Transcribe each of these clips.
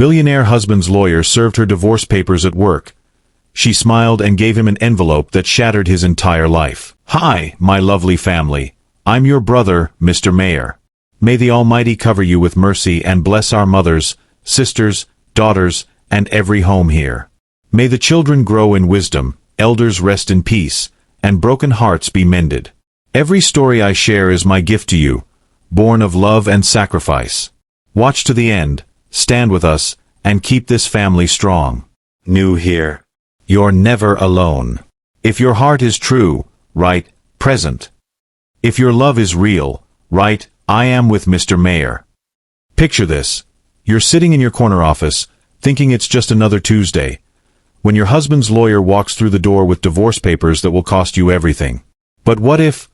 Billionaire husband's lawyer served her divorce papers at work. She smiled and gave him an envelope that shattered his entire life. "Hi, my lovely family. I'm your brother, Mr. Mayor. May the Almighty cover you with mercy and bless our mothers, sisters, daughters, and every home here. May the children grow in wisdom, elders rest in peace, and broken hearts be mended. Every story I share is my gift to you, born of love and sacrifice. Watch to the end, stand with us, and keep this family strong. New here. You're never alone. If your heart is true, write, present. If your love is real, write, I am with Mr. Mayor." Picture this. You're sitting in your corner office, thinking it's just another Tuesday, when your husband's lawyer walks through the door with divorce papers that will cost you everything. But what if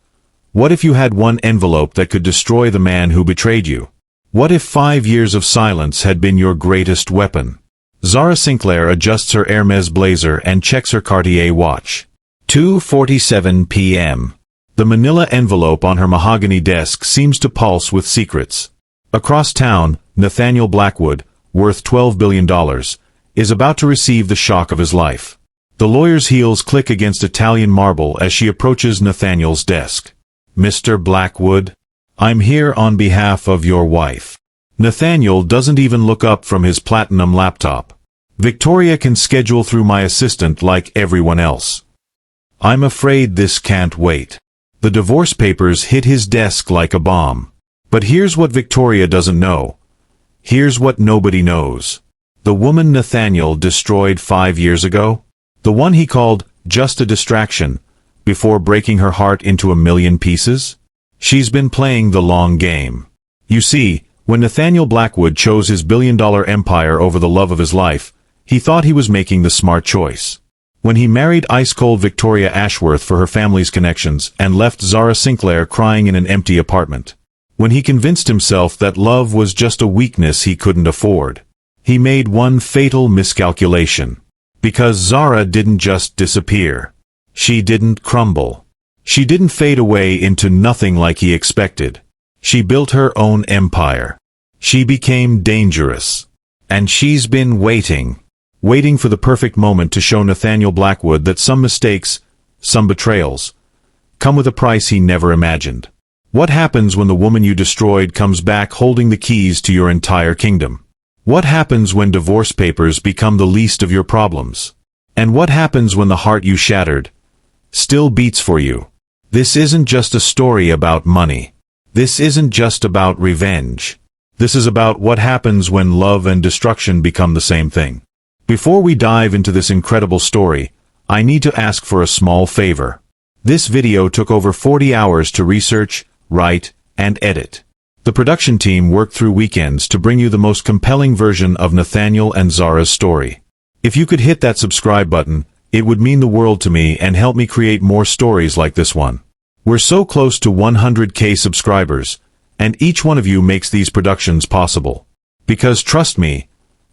you had one envelope that could destroy the man who betrayed you? What if 5 years of silence had been your greatest weapon? Zara Sinclair adjusts her Hermes blazer and checks her Cartier watch. 2:47 p.m. The manila envelope on her mahogany desk seems to pulse with secrets. Across town, Nathaniel Blackwood, worth $12 billion, is about to receive the shock of his life. The lawyer's heels click against Italian marble as she approaches Nathaniel's desk. "Mr. Blackwood, I'm here on behalf of your wife." Nathaniel doesn't even look up from his platinum laptop. "Victoria can schedule through my assistant like everyone else." "I'm afraid this can't wait." The divorce papers hit his desk like a bomb. But here's what Victoria doesn't know. Here's what nobody knows. The woman Nathaniel destroyed 5 years ago, the one he called just a distraction, before breaking her heart into a million pieces, she's been playing the long game. You see, when Nathaniel Blackwood chose his billion-dollar empire over the love of his life, he thought he was making the smart choice. When he married ice-cold Victoria Ashworth for her family's connections and left Zara Sinclair crying in an empty apartment. When he convinced himself that love was just a weakness he couldn't afford. He made one fatal miscalculation. Because Zara didn't just disappear. She didn't crumble. She didn't fade away into nothing like he expected. She built her own empire. She became dangerous. And she's been waiting for the perfect moment to show Nathaniel Blackwood that some mistakes, some betrayals, come with a price he never imagined. What happens when the woman you destroyed comes back holding the keys to your entire kingdom? What happens when divorce papers become the least of your problems? And what happens when the heart you shattered still beats for you? This isn't just a story about money. This isn't just about revenge. This is about what happens when love and destruction become the same thing. Before we dive into this incredible story, I need to ask for a small favor. This video took over 40 hours to research, write, and edit. The production team worked through weekends to bring you the most compelling version of Nathaniel and Zara's story. If you could hit that subscribe button, it would mean the world to me and help me create more stories like this one. We're so close to 100K subscribers, and each one of you makes these productions possible. Because trust me,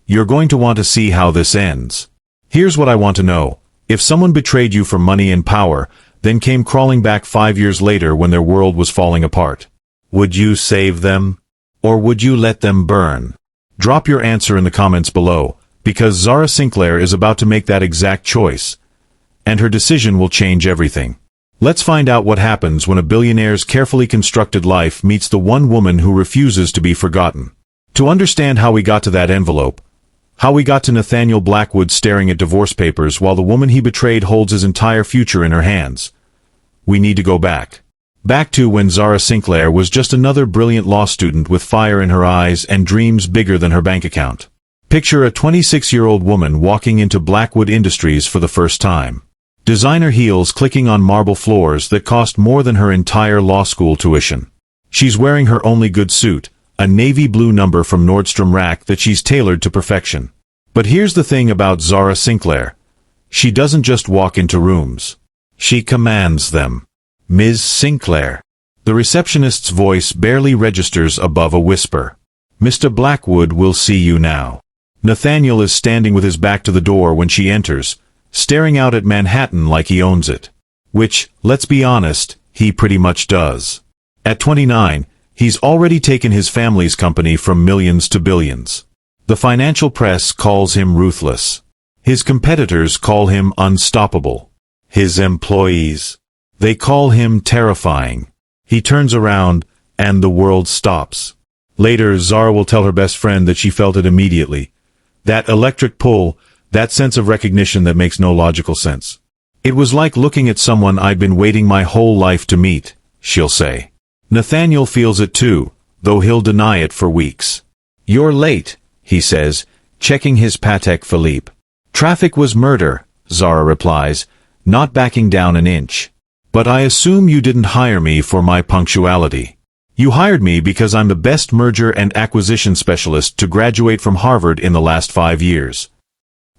you're going to want to see how this ends. Here's what I want to know. If someone betrayed you for money and power, then came crawling back 5 years later when their world was falling apart, would you save them? Or would you let them burn? Drop your answer in the comments below, because Zara Sinclair is about to make that exact choice, and her decision will change everything. Let's find out what happens when a billionaire's carefully constructed life meets the one woman who refuses to be forgotten. To understand how we got to that envelope, how we got to Nathaniel Blackwood staring at divorce papers while the woman he betrayed holds his entire future in her hands, we need to go back. Back to when Zara Sinclair was just another brilliant law student with fire in her eyes and dreams bigger than her bank account. Picture a 26-year-old woman walking into Blackwood Industries for the first time. Designer heels clicking on marble floors that cost more than her entire law school tuition. She's wearing her only good suit, a navy blue number from Nordstrom Rack that she's tailored to perfection. But here's the thing about Zara Sinclair. She doesn't just walk into rooms. She commands them. "Ms. Sinclair." The receptionist's voice barely registers above a whisper. "Mr. Blackwood will see you now." Nathaniel is standing with his back to the door when she enters, staring out at Manhattan like he owns it. Which, let's be honest, he pretty much does. At 29, he's already taken his family's company from millions to billions. The financial press calls him ruthless. His competitors call him unstoppable. His employees, they call him terrifying. He turns around, and the world stops. Later, Zara will tell her best friend that she felt it immediately. That electric pull, that sense of recognition that makes no logical sense. It was like looking at someone I'd been waiting my whole life to meet, she'll say. Nathaniel feels it too, though he'll deny it for weeks. You're late, he says, checking his Patek Philippe. Traffic was murder, Zara replies, not backing down an inch. But I assume you didn't hire me for my punctuality. You hired me because I'm the best merger and acquisition specialist to graduate from Harvard in the last 5 years.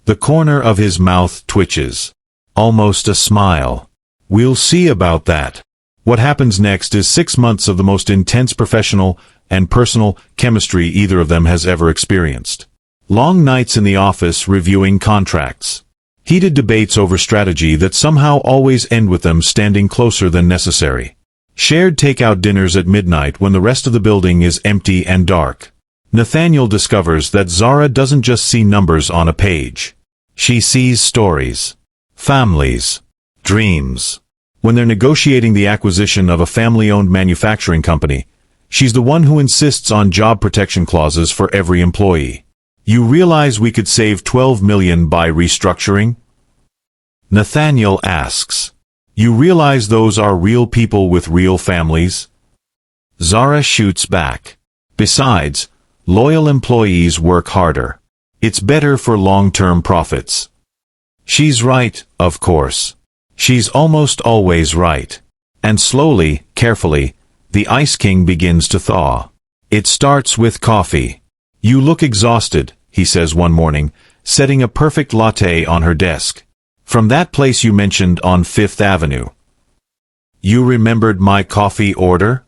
The corner of his mouth twitches. Almost a smile. We'll see about that. What happens next is 6 months of the most intense professional and personal chemistry either of them has ever experienced. Long nights in the office reviewing contracts. Heated debates over strategy that somehow always end with them standing closer than necessary. Shared takeout dinners at midnight when the rest of the building is empty and dark. Nathaniel discovers that Zara doesn't just see numbers on a page. She sees stories, families, dreams. When they're negotiating the acquisition of a family-owned manufacturing company, she's the one who insists on job protection clauses for every employee. You realize we could save $12 million by restructuring? Nathaniel asks. You realize those are real people with real families? Zara shoots back. Besides, loyal employees work harder. It's better for long-term profits. She's right, of course. She's almost always right. And slowly, carefully, the Ice King begins to thaw. It starts with coffee. You look exhausted, he says one morning, setting a perfect latte on her desk. From that place you mentioned on Fifth Avenue. You remembered my coffee order?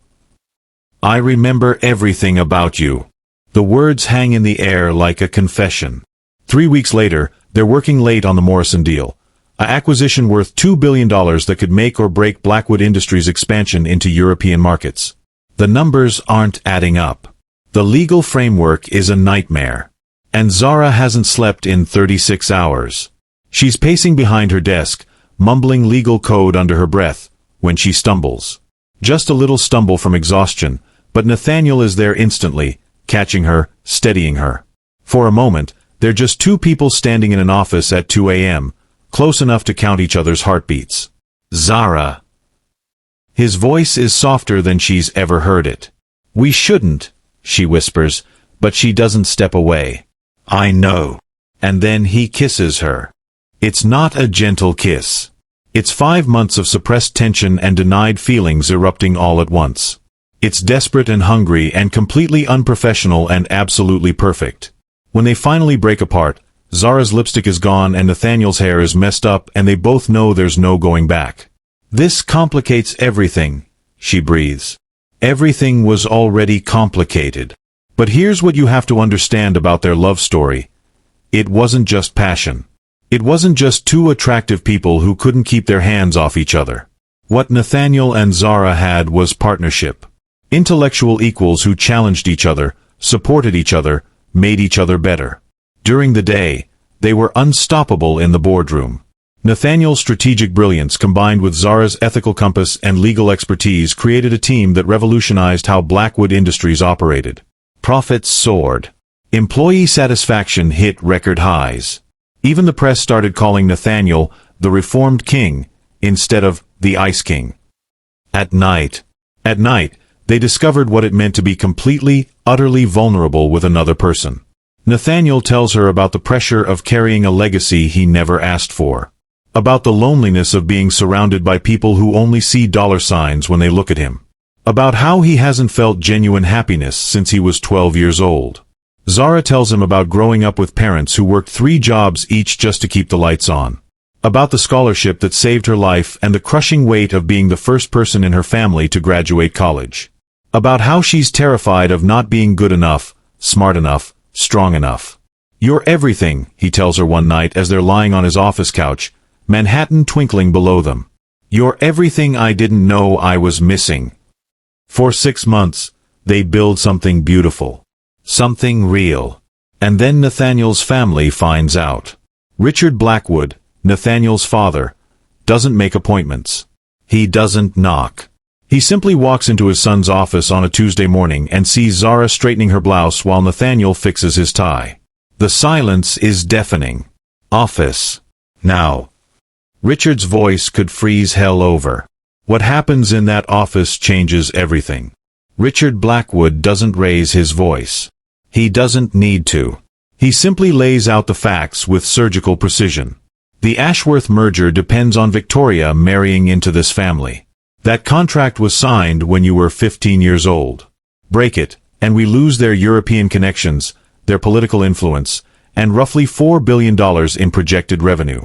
I remember everything about you. The words hang in the air like a confession. 3 weeks later, they're working late on the Morrison deal. An acquisition worth $2 billion that could make or break Blackwood Industries' expansion into European markets. The numbers aren't adding up. The legal framework is a nightmare. And Zara hasn't slept in 36 hours. She's pacing behind her desk, mumbling legal code under her breath, when she stumbles. Just a little stumble from exhaustion, but Nathaniel is there instantly, catching her, steadying her. For a moment, they're just two people standing in an office at 2 a.m., close enough to count each other's heartbeats. Zara. His voice is softer than she's ever heard it. We shouldn't, she whispers, but she doesn't step away. I know. And then he kisses her. It's not a gentle kiss. It's 5 months of suppressed tension and denied feelings erupting all at once. It's desperate and hungry and completely unprofessional and absolutely perfect. When they finally break apart, Zara's lipstick is gone and Nathaniel's hair is messed up and they both know there's no going back. This complicates everything, she breathes. Everything was already complicated. But here's what you have to understand about their love story. It wasn't just passion. It wasn't just two attractive people who couldn't keep their hands off each other. What Nathaniel and Zara had was partnership. Intellectual equals who challenged each other, supported each other, made each other better. During the day, they were unstoppable in the boardroom. Nathaniel's strategic brilliance combined with Zara's ethical compass and legal expertise created a team that revolutionized how Blackwood Industries operated. Profits soared. Employee satisfaction hit record highs. Even the press started calling Nathaniel the Reformed King instead of the Ice King. At night, they discovered what it meant to be completely, utterly vulnerable with another person. Nathaniel tells her about the pressure of carrying a legacy he never asked for. About the loneliness of being surrounded by people who only see dollar signs when they look at him. About how he hasn't felt genuine happiness since he was 12 years old. Zara tells him about growing up with parents who worked 3 jobs each just to keep the lights on. About the scholarship that saved her life and the crushing weight of being the first person in her family to graduate college. About how she's terrified of not being good enough, smart enough, strong enough. You're everything, he tells her one night as they're lying on his office couch, Manhattan twinkling below them. You're everything I didn't know I was missing. For 6 months, they build something beautiful. Something real. And then Nathaniel's family finds out. Richard Blackwood, Nathaniel's father, doesn't make appointments. He doesn't knock. He simply walks into his son's office on a Tuesday morning and sees Zara straightening her blouse while Nathaniel fixes his tie. The silence is deafening. Office. Now. Richard's voice could freeze hell over. What happens in that office changes everything. Richard Blackwood doesn't raise his voice. He doesn't need to. He simply lays out the facts with surgical precision. The Ashworth merger depends on Victoria marrying into this family. That contract was signed when you were 15 years old. Break it, and we lose their European connections, their political influence, and roughly $4 billion in projected revenue.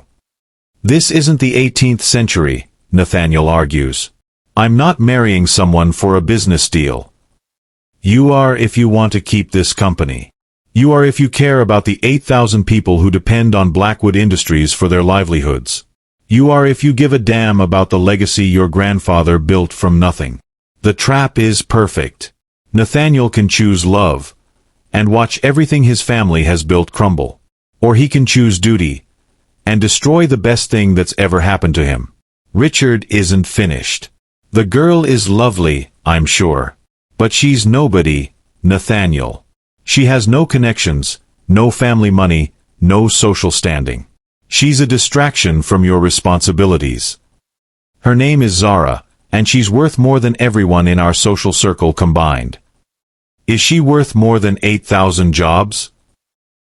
This isn't the 18th century, Nathaniel argues. I'm not marrying someone for a business deal. You are if you want to keep this company. You are if you care about the 8,000 people who depend on Blackwood Industries for their livelihoods. You are if you give a damn about the legacy your grandfather built from nothing. The trap is perfect. Nathaniel can choose love, and watch everything his family has built crumble. Or he can choose duty, and destroy the best thing that's ever happened to him. Richard isn't finished. The girl is lovely, I'm sure. But she's nobody, Nathaniel. She has no connections, no family money, no social standing. She's a distraction from your responsibilities. Her name is Zara, and she's worth more than everyone in our social circle combined. Is she worth more than 8,000 jobs?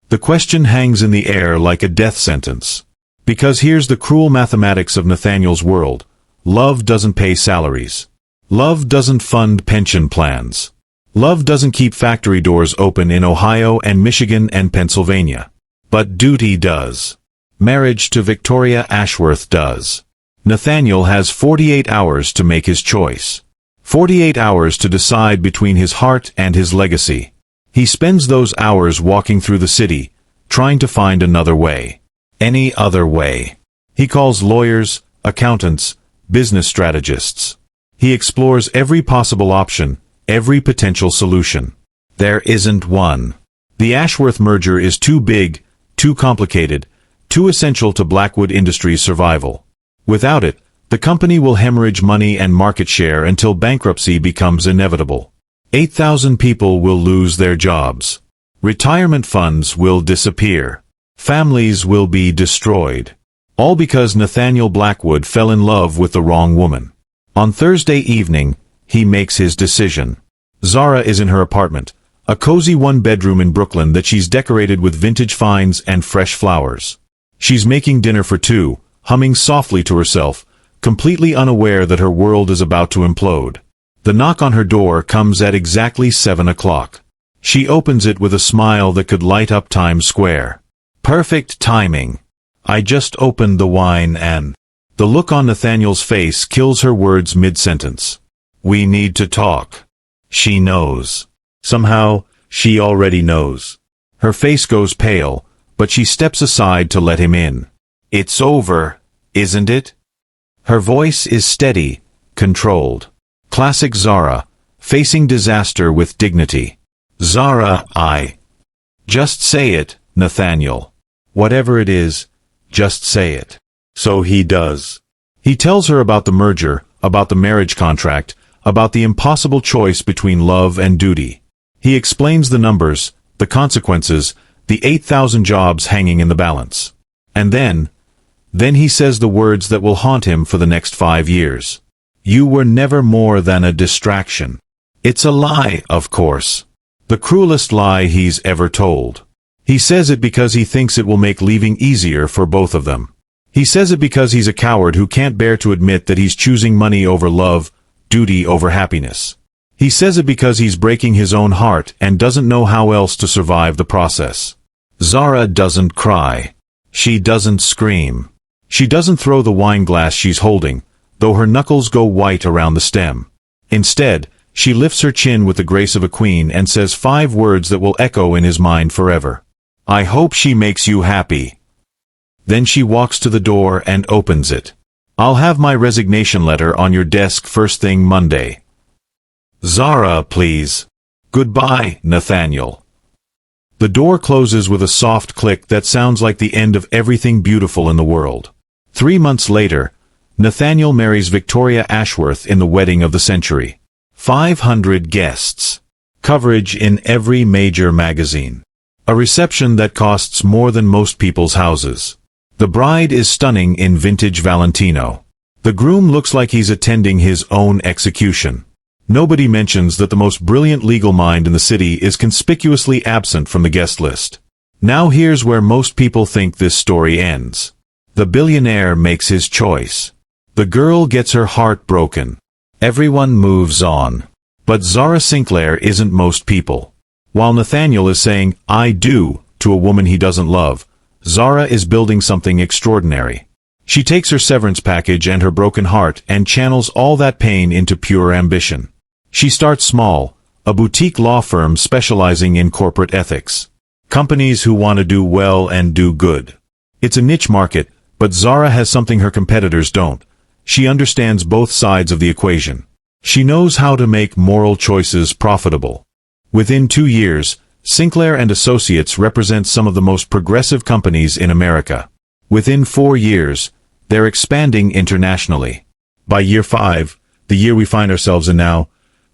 The question hangs in the air like a death sentence. Because here's the cruel mathematics of Nathaniel's world. Love doesn't pay salaries. Love doesn't fund pension plans. Love doesn't keep factory doors open in Ohio and Michigan and Pennsylvania. But duty does. Marriage to Victoria Ashworth does. Nathaniel has 48 hours to make his choice. 48 hours to decide between his heart and his legacy. He spends those hours walking through the city, trying to find another way. Any other way. He calls lawyers, accountants, business strategists. He explores every possible option, every potential solution. There isn't one. The Ashworth merger is too big, too complicated, too essential to Blackwood Industries' survival. Without it, the company will hemorrhage money and market share until bankruptcy becomes inevitable. 8,000 people will lose their jobs. Retirement funds will disappear. Families will be destroyed. All because Nathaniel Blackwood fell in love with the wrong woman. On Thursday evening, he makes his decision. Zara is in her apartment, a cozy one-bedroom in Brooklyn that she's decorated with vintage finds and fresh flowers. She's making dinner for two, humming softly to herself, completely unaware that her world is about to implode. The knock on her door comes at exactly 7 o'clock. She opens it with a smile that could light up Times Square. Perfect timing. I just opened the wine and... The look on Nathaniel's face kills her words mid-sentence. We need to talk. She knows. Somehow, she already knows. Her face goes pale, but she steps aside to let him in. It's over, isn't it? Her voice is steady, controlled. Classic Zara, facing disaster with dignity. Zara, Just say it, Nathaniel. Whatever it is, just say it. So he does. He tells her about the merger, about the marriage contract, about the impossible choice between love and duty. He explains the numbers, the consequences, the 8,000 jobs hanging in the balance. And then he says the words that will haunt him for the next 5 years. You were never more than a distraction. It's a lie, of course. The cruelest lie he's ever told. He says it because he thinks it will make leaving easier for both of them. He says it because he's a coward who can't bear to admit that he's choosing money over love, duty over happiness. He says it because he's breaking his own heart and doesn't know how else to survive the process. Zara doesn't cry. She doesn't scream. She doesn't throw the wine glass she's holding, though her knuckles go white around the stem. Instead, she lifts her chin with the grace of a queen and says 5 words that will echo in his mind forever. I hope she makes you happy. Then she walks to the door and opens it. I'll have my resignation letter on your desk first thing Monday. Zara, please. Goodbye, Nathaniel. The door closes with a soft click that sounds like the end of everything beautiful in the world. 3 months later, Nathaniel marries Victoria Ashworth in the wedding of the century. 500 guests. Coverage in every major magazine. A reception that costs more than most people's houses. The bride is stunning in vintage Valentino. The groom looks like he's attending his own execution. Nobody mentions that the most brilliant legal mind in the city is conspicuously absent from the guest list. Now here's where most people think this story ends. The billionaire makes his choice. The girl gets her heart broken. Everyone moves on. But Zara Sinclair isn't most people. While Nathaniel is saying, "I do," to a woman he doesn't love, Zara is building something extraordinary. She takes her severance package and her broken heart and channels all that pain into pure ambition. She starts small, a boutique law firm specializing in corporate ethics. Companies who want to do well and do good. It's a niche market, but Zara has something her competitors don't. She understands both sides of the equation. She knows how to make moral choices profitable. Within 2 years, Sinclair and Associates represents some of the most progressive companies in America. Within 4 years, they're expanding internationally. By year 5, the year we find ourselves in now,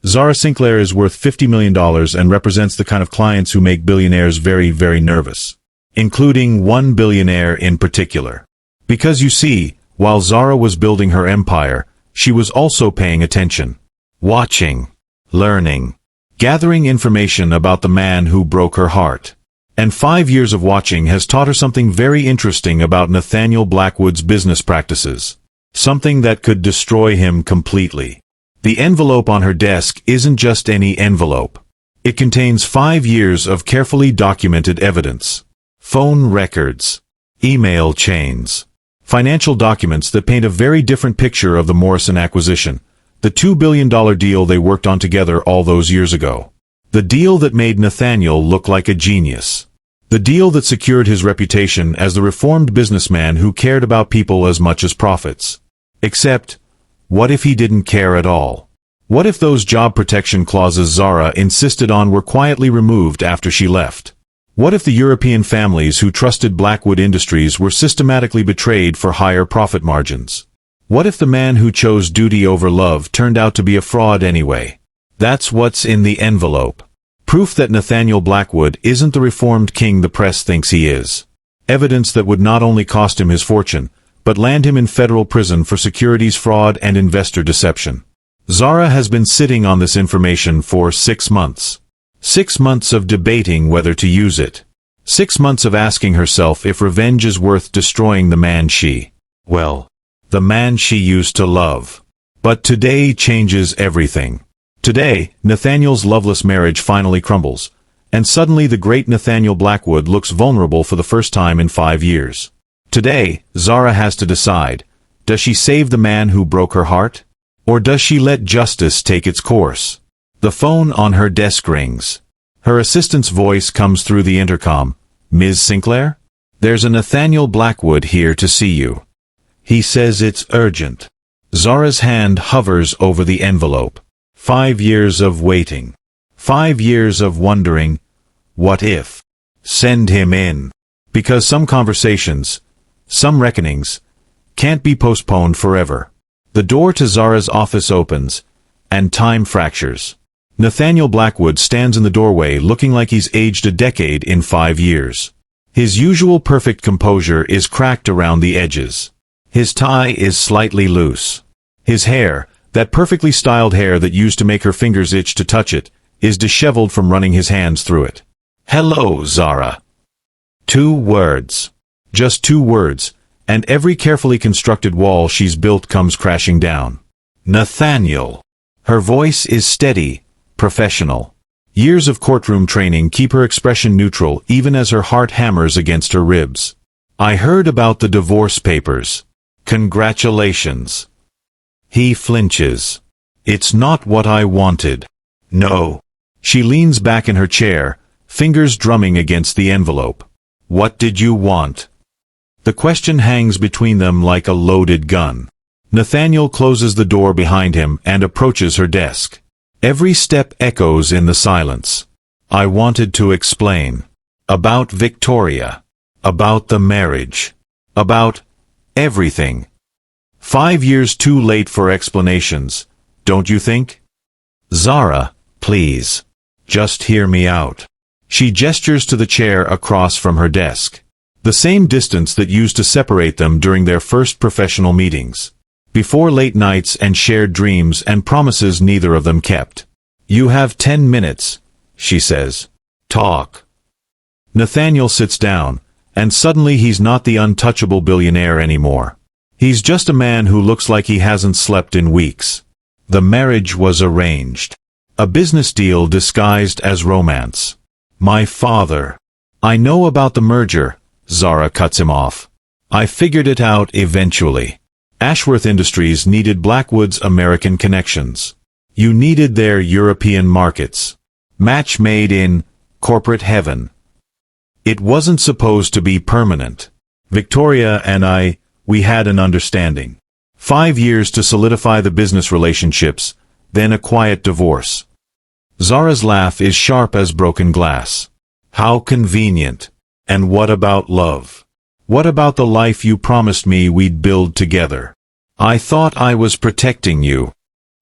Zara Sinclair is worth $50 million and represents the kind of clients who make billionaires very, very nervous. Including one billionaire in particular. Because you see, while Zara was building her empire, she was also paying attention. Watching. Learning. Gathering information about the man who broke her heart. And 5 years of watching has taught her something very interesting about Nathaniel Blackwood's business practices. Something that could destroy him completely. The envelope on her desk isn't just any envelope. It contains 5 years of carefully documented evidence. Phone records. Email chains. Financial documents that paint a very different picture of the Morrison acquisition. The $2 billion deal they worked on together all those years ago. The deal that made Nathaniel look like a genius. The deal that secured his reputation as the reformed businessman who cared about people as much as profits. Except, what if he didn't care at all? What if those job protection clauses Zara insisted on were quietly removed after she left? What if the European families who trusted Blackwood Industries were systematically betrayed for higher profit margins? What if the man who chose duty over love turned out to be a fraud anyway? That's what's in the envelope. Proof that Nathaniel Blackwood isn't the reformed king the press thinks he is. Evidence that would not only cost him his fortune, but land him in federal prison for securities fraud and investor deception. Zara has been sitting on this information for 6 months. 6 months of debating whether to use it. 6 months of asking herself if revenge is worth destroying the man the man she used to love. But today changes everything. Today, Nathaniel's loveless marriage finally crumbles, and suddenly the great Nathaniel Blackwood looks vulnerable for the first time in 5 years. Today, Zara has to decide, does she save the man who broke her heart? Or does she let justice take its course? The phone on her desk rings. Her assistant's voice comes through the intercom. "Ms. Sinclair? There's a Nathaniel Blackwood here to see you. He says it's urgent." Zara's hand hovers over the envelope. 5 years of waiting. 5 years of wondering, what if? Send him in. Because some conversations, some reckonings, can't be postponed forever. The door to Zara's office opens, and time fractures. Nathaniel Blackwood stands in the doorway looking like he's aged a decade in 5 years. His usual perfect composure is cracked around the edges. His tie is slightly loose. His hair, that perfectly styled hair that used to make her fingers itch to touch it, is disheveled from running his hands through it. "Hello, Zara." 2 words. Just 2 words, and every carefully constructed wall she's built comes crashing down. Nathaniel. Her voice is steady, professional. Years of courtroom training keep her expression neutral even as her heart hammers against her ribs. "I heard about the divorce papers. Congratulations." He flinches. "It's not what I wanted." "No." She leans back in her chair, fingers drumming against the envelope. "What did you want?" The question hangs between them like a loaded gun. Nathaniel closes the door behind him and approaches her desk. Every step echoes in the silence. "I wanted to explain." About Victoria. About the marriage. About everything. 5 years too late for explanations, don't you think? Zara, please. Just hear me out. She gestures to the chair across from her desk. The same distance that used to separate them during their first professional meetings. Before late nights and shared dreams and promises neither of them kept. You have 10 minutes, she says. Talk. Nathaniel sits down, and suddenly he's not the untouchable billionaire anymore. He's just a man who looks like he hasn't slept in weeks. The marriage was arranged. A business deal disguised as romance. My father. I know about the merger, Zara cuts him off. I figured it out eventually. Ashworth Industries needed Blackwood's American connections. You needed their European markets. Match made in corporate heaven. It wasn't supposed to be permanent. Victoria and we had an understanding. 5 years to solidify the business relationships, then a quiet divorce. Zara's laugh is sharp as broken glass. How convenient. And what about love? What about the life you promised me we'd build together? I thought I was protecting you.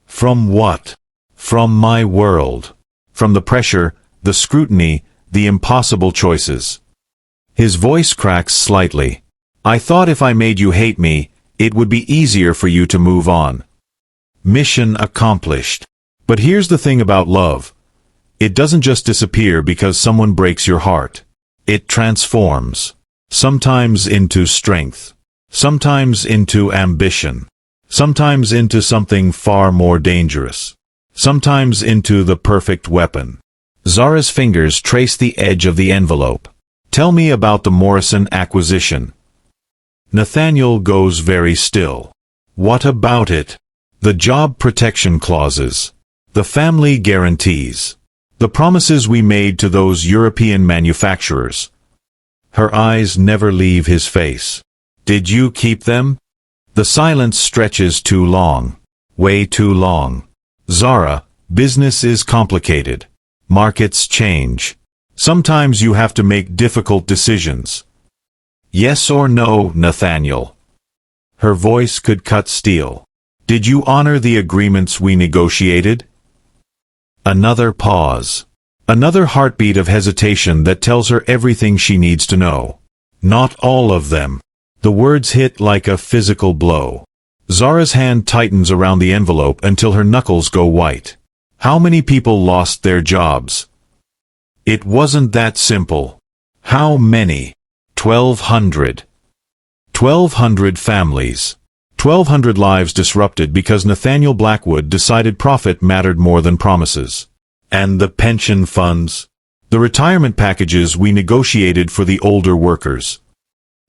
From what? From my world. From the pressure, the scrutiny, the impossible choices. His voice cracks slightly. I thought if I made you hate me, it would be easier for you to move on. Mission accomplished. But here's the thing about love. It doesn't just disappear because someone breaks your heart. It transforms. Sometimes into strength. Sometimes into ambition. Sometimes into something far more dangerous. Sometimes into the perfect weapon. Zara's fingers trace the edge of the envelope. Tell me about the Morrison acquisition. Nathaniel goes very still. What about it? The job protection clauses. The family guarantees. The promises we made to those European manufacturers. Her eyes never leave his face. Did you keep them? The silence stretches too long. Way too long. Zara, business is complicated. Markets change. Sometimes you have to make difficult decisions. Yes or no, Nathaniel? Her voice could cut steel. Did you honor the agreements we negotiated? Another pause. Another heartbeat of hesitation that tells her everything she needs to know. Not all of them. The words hit like a physical blow. Zara's hand tightens around the envelope until her knuckles go white. How many people lost their jobs? It wasn't that simple. How many? 1,200. 1,200 families. 1,200 lives disrupted because Nathaniel Blackwood decided profit mattered more than promises. And the pension funds? The retirement packages we negotiated for the older workers.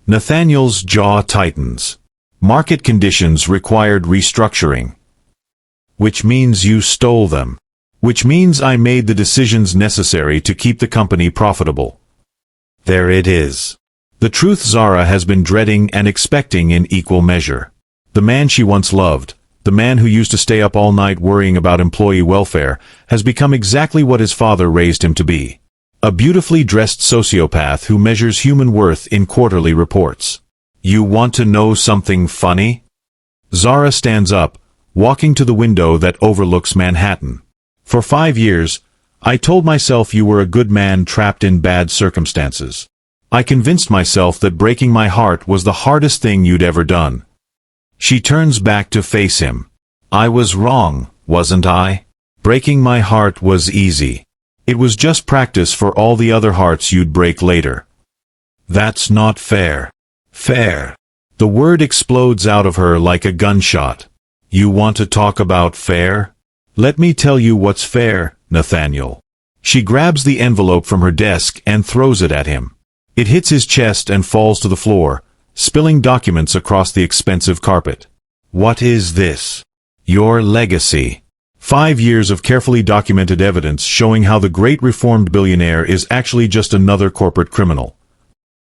Nathaniel's jaw tightens. Market conditions required restructuring. Which means you stole them. Which means I made the decisions necessary to keep the company profitable. There it is. The truth Zara has been dreading and expecting in equal measure. The man she once loved, the man who used to stay up all night worrying about employee welfare, has become exactly what his father raised him to be. A beautifully dressed sociopath who measures human worth in quarterly reports. You want to know something funny? Zara stands up, walking to the window that overlooks Manhattan. For 5 years, I told myself you were a good man trapped in bad circumstances. I convinced myself that breaking my heart was the hardest thing you'd ever done. She turns back to face him. I was wrong, wasn't I? Breaking my heart was easy. It was just practice for all the other hearts you'd break later. That's not fair. Fair. The word explodes out of her like a gunshot. You want to talk about fair? Let me tell you what's fair, Nathaniel. She grabs the envelope from her desk and throws it at him. It hits his chest and falls to the floor, spilling documents across the expensive carpet. What is this? Your legacy. 5 years of carefully documented evidence showing how the great reformed billionaire is actually just another corporate criminal.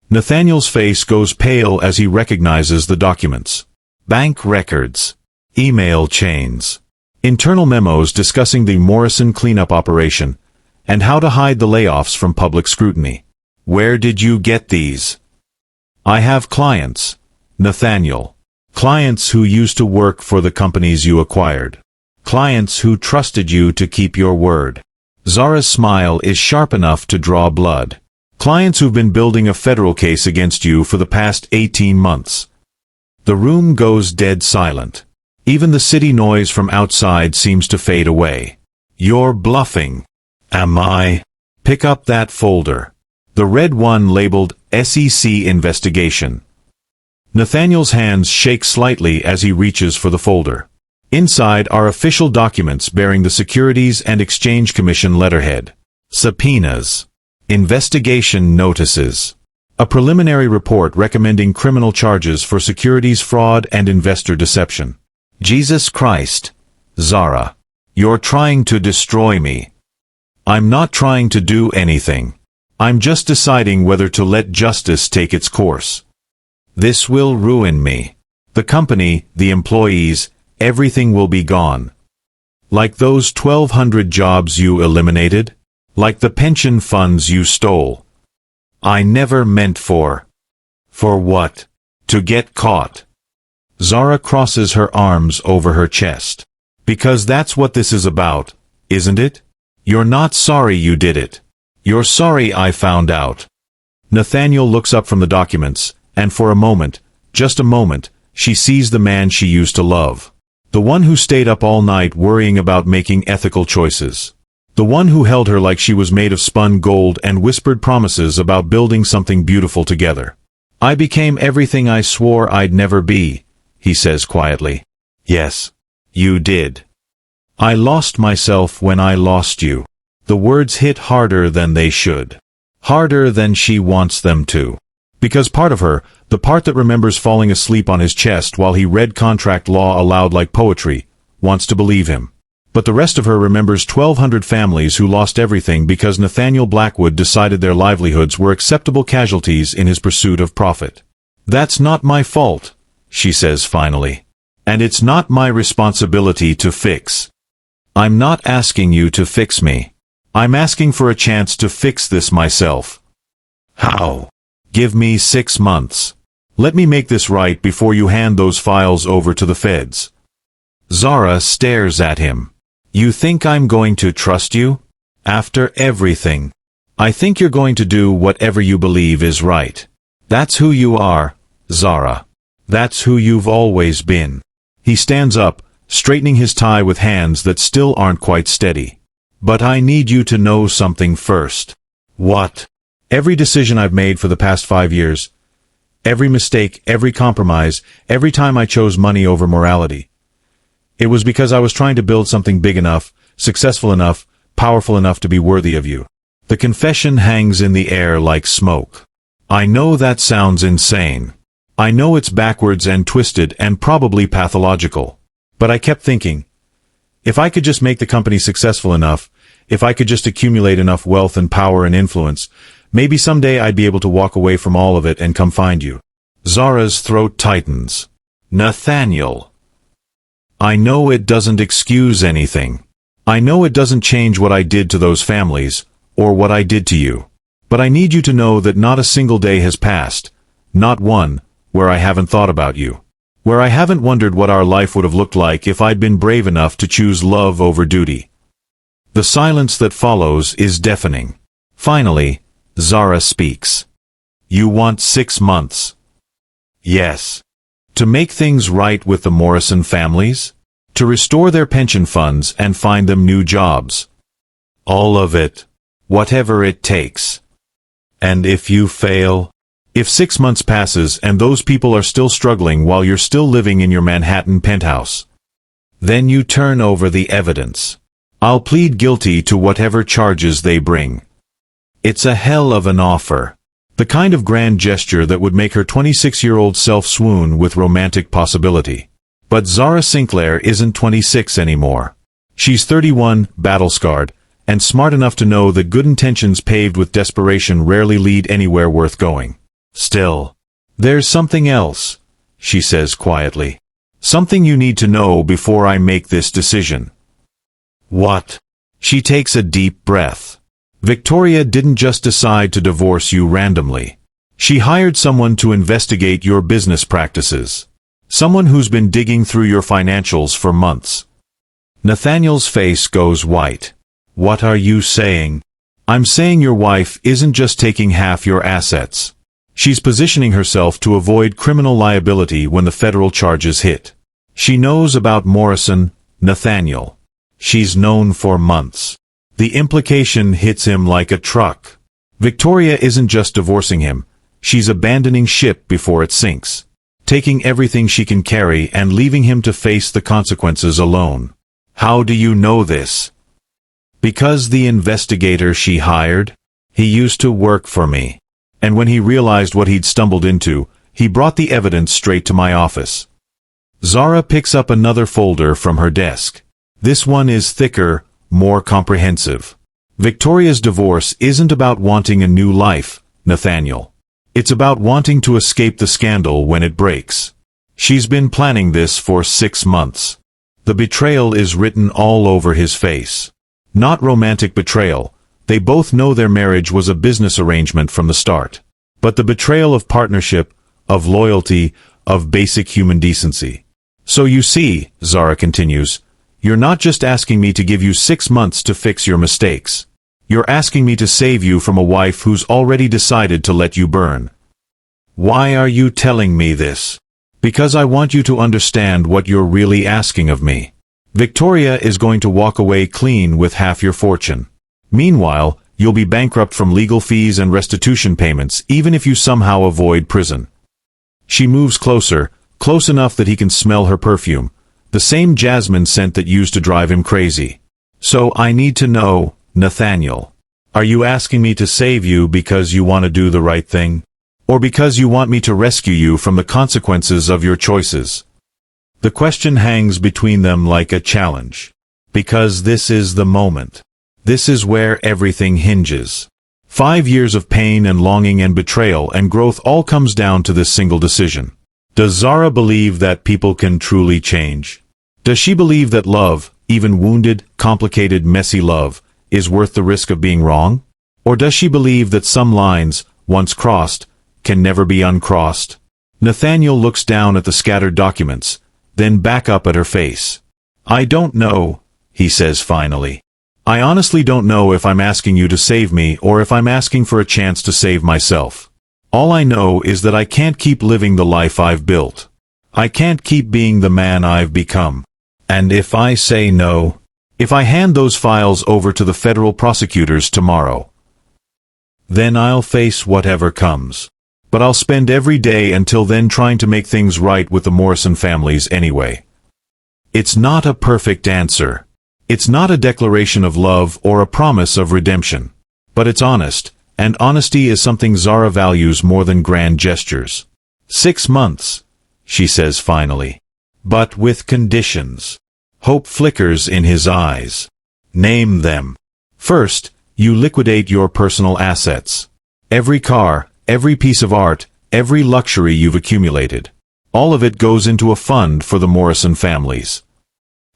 Nathaniel's face goes pale as he recognizes the documents. Bank records. Email chains. Internal memos discussing the Morrison cleanup operation, and how to hide the layoffs from public scrutiny. Where did you get these? I have clients, Nathaniel. Clients who used to work for the companies you acquired. Clients who trusted you to keep your word. Zara's smile is sharp enough to draw blood. Clients who've been building a federal case against you for the past 18 months. The room goes dead silent. Even the city noise from outside seems to fade away. You're bluffing. Am I? Pick up that folder. The red one labeled SEC Investigation. Nathaniel's hands shake slightly as he reaches for the folder. Inside are official documents bearing the Securities and Exchange Commission letterhead. Subpoenas. Investigation notices. A preliminary report recommending criminal charges for securities fraud and investor deception. Jesus Christ, Zara. You're trying to destroy me. I'm not trying to do anything. I'm just deciding whether to let justice take its course. This will ruin me. The company, the employees, everything will be gone. Like those 1,200 jobs you eliminated? Like the pension funds you stole? I never meant for. For what? To get caught. Zara crosses her arms over her chest. Because that's what this is about, isn't it? You're not sorry you did it. You're sorry I found out. Nathaniel looks up from the documents, and for a moment, just a moment, she sees the man she used to love. The one who stayed up all night worrying about making ethical choices. The one who held her like she was made of spun gold and whispered promises about building something beautiful together. I became everything I swore I'd never be, he says quietly. Yes, you did. I lost myself when I lost you. The words hit harder than they should. Harder than she wants them to. Because part of her, the part that remembers falling asleep on his chest while he read contract law aloud like poetry, wants to believe him. But the rest of her remembers 1,200 families who lost everything because Nathaniel Blackwood decided their livelihoods were acceptable casualties in his pursuit of profit. That's not my fault, she says finally. And it's not my responsibility to fix. I'm not asking you to fix me. I'm asking for a chance to fix this myself. How? Give me 6 months. Let me make this right before you hand those files over to the feds. Zara stares at him. You think I'm going to trust you? After everything. I think you're going to do whatever you believe is right. That's who you are, Zara. That's who you've always been. He stands up, straightening his tie with hands that still aren't quite steady. But I need you to know something first. What? Every decision I've made for the past 5 years, every mistake, every compromise, every time I chose money over morality, it was because I was trying to build something big enough, successful enough, powerful enough to be worthy of you. The confession hangs in the air like smoke. I know that sounds insane. I know it's backwards and twisted and probably pathological. But I kept thinking, if I could just make the company successful enough, if I could just accumulate enough wealth and power and influence, maybe someday I'd be able to walk away from all of it and come find you. Zara's throat tightens. Nathaniel. I know it doesn't excuse anything. I know it doesn't change what I did to those families, or what I did to you. But I need you to know that not a single day has passed, not one, where I haven't thought about you. Where I haven't wondered what our life would have looked like if I'd been brave enough to choose love over duty. The silence that follows is deafening. Finally, Zara speaks. You want 6 months. Yes. To make things right with the Morrison families? To restore their pension funds and find them new jobs? All of it. Whatever it takes. And if you fail? If 6 months passes and those people are still struggling while you're still living in your Manhattan penthouse? Then you turn over the evidence. I'll plead guilty to whatever charges they bring. It's a hell of an offer. The kind of grand gesture that would make her 26-year-old self swoon with romantic possibility. But Zara Sinclair isn't 26 anymore. She's 31, battle-scarred, and smart enough to know that good intentions paved with desperation rarely lead anywhere worth going. Still, there's something else, she says quietly. Something you need to know before I make this decision. What? She takes a deep breath. Victoria didn't just decide to divorce you randomly. She hired someone to investigate your business practices. Someone who's been digging through your financials for months. Nathaniel's face goes white. What are you saying? I'm saying your wife isn't just taking half your assets. She's positioning herself to avoid criminal liability when the federal charges hit. She knows about Morrison, Nathaniel. She's known for months. The implication hits him like a truck. Victoria isn't just divorcing him. She's abandoning ship before it sinks. Taking everything she can carry and leaving him to face the consequences alone. How do you know this? Because the investigator she hired, he used to work for me. And when he realized what he'd stumbled into, he brought the evidence straight to my office. Zara picks up another folder from her desk. This one is thicker, more comprehensive. Victoria's divorce isn't about wanting a new life, Nathaniel. It's about wanting to escape the scandal when it breaks. She's been planning this for 6 months. The betrayal is written all over his face. Not romantic betrayal. They both know their marriage was a business arrangement from the start. But the betrayal of partnership, of loyalty, of basic human decency. So you see, Zara continues, you're not just asking me to give you 6 months to fix your mistakes. You're asking me to save you from a wife who's already decided to let you burn. Why are you telling me this? Because I want you to understand what you're really asking of me. Victoria is going to walk away clean with half your fortune. Meanwhile, you'll be bankrupt from legal fees and restitution payments even if you somehow avoid prison. She moves closer, close enough that he can smell her perfume, the same jasmine scent that used to drive him crazy. So I need to know, Nathaniel, are you asking me to save you because you want to do the right thing? Or because you want me to rescue you from the consequences of your choices? The question hangs between them like a challenge. Because this is the moment. This is where everything hinges. 5 years of pain and longing and betrayal and growth all comes down to this single decision. Does Zara believe that people can truly change? Does she believe that love, even wounded, complicated, messy love, is worth the risk of being wrong? Or does she believe that some lines, once crossed, can never be uncrossed? Nathaniel looks down at the scattered documents, then back up at her face. I don't know, he says finally. I honestly don't know if I'm asking you to save me or if I'm asking for a chance to save myself. All I know is that I can't keep living the life I've built. I can't keep being the man I've become. And if I say no, if I hand those files over to the federal prosecutors tomorrow, then I'll face whatever comes. But I'll spend every day until then trying to make things right with the Morrison families anyway. It's not a perfect answer. It's not a declaration of love or a promise of redemption. But it's honest, and honesty is something Zara values more than grand gestures. 6 months, she says finally. But with conditions. Hope flickers in his eyes. Name them. First, you liquidate your personal assets. Every car, every piece of art, every luxury you've accumulated. All of it goes into a fund for the Morrison families.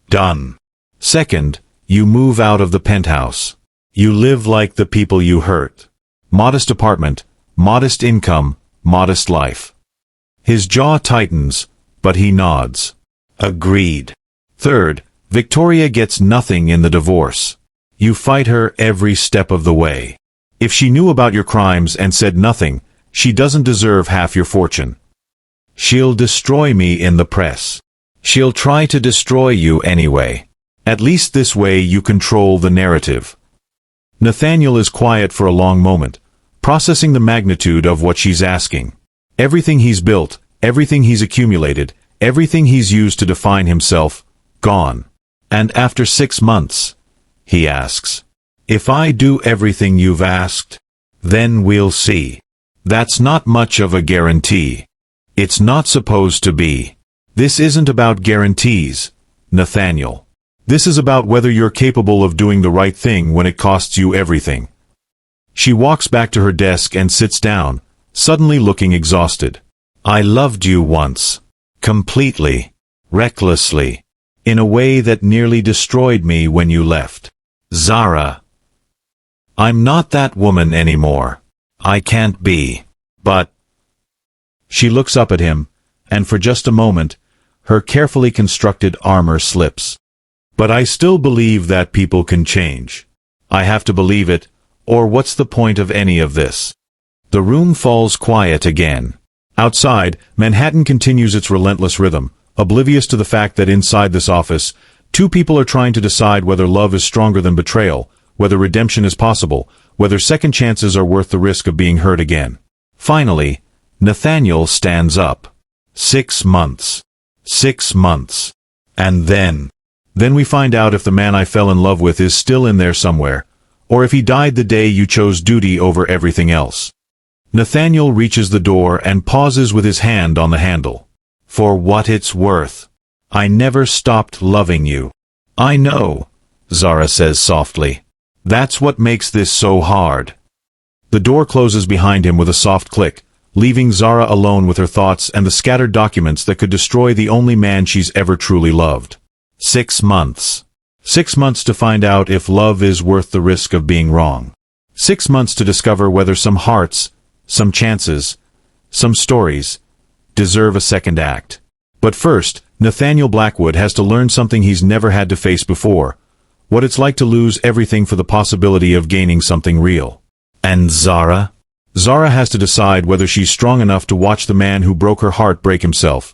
Done. Second, you move out of the penthouse. You live like the people you hurt. Modest apartment, modest income, modest life. His jaw tightens, but he nods. Agreed. Third, Victoria gets nothing in the divorce. You fight her every step of the way. If she knew about your crimes and said nothing, she doesn't deserve half your fortune. She'll destroy me in the press. She'll try to destroy you anyway. At least this way you control the narrative. Nathaniel is quiet for a long moment, processing the magnitude of what she's asking. Everything he's built, everything he's accumulated, everything he's used to define himself, gone. And after 6 months, he asks, if I do everything you've asked, then we'll see. That's not much of a guarantee. It's not supposed to be. This isn't about guarantees, Nathaniel. This is about whether you're capable of doing the right thing when it costs you everything. She walks back to her desk and sits down, suddenly looking exhausted. I loved you once. Completely. Recklessly. In a way that nearly destroyed me when you left. Zara. I'm not that woman anymore. I can't be. But... She looks up at him, and for just a moment, her carefully constructed armor slips. But I still believe that people can change. I have to believe it, or what's the point of any of this? The room falls quiet again. Outside, Manhattan continues its relentless rhythm, oblivious to the fact that inside this office, two people are trying to decide whether love is stronger than betrayal, whether redemption is possible, whether second chances are worth the risk of being hurt again. Finally, Nathaniel stands up. 6 months. 6 months. And then we find out if the man I fell in love with is still in there somewhere, or if he died the day you chose duty over everything else. Nathaniel reaches the door and pauses with his hand on the handle. For what it's worth. I never stopped loving you. I know, Zara says softly. That's what makes this so hard. The door closes behind him with a soft click, leaving Zara alone with her thoughts and the scattered documents that could destroy the only man she's ever truly loved. 6 months. 6 months to find out if love is worth the risk of being wrong. 6 months to discover whether some hearts, some chances, some stories, deserve a second act. But first, Nathaniel Blackwood has to learn something he's never had to face before, what it's like to lose everything for the possibility of gaining something real. And Zara? Zara has to decide whether she's strong enough to watch the man who broke her heart break himself,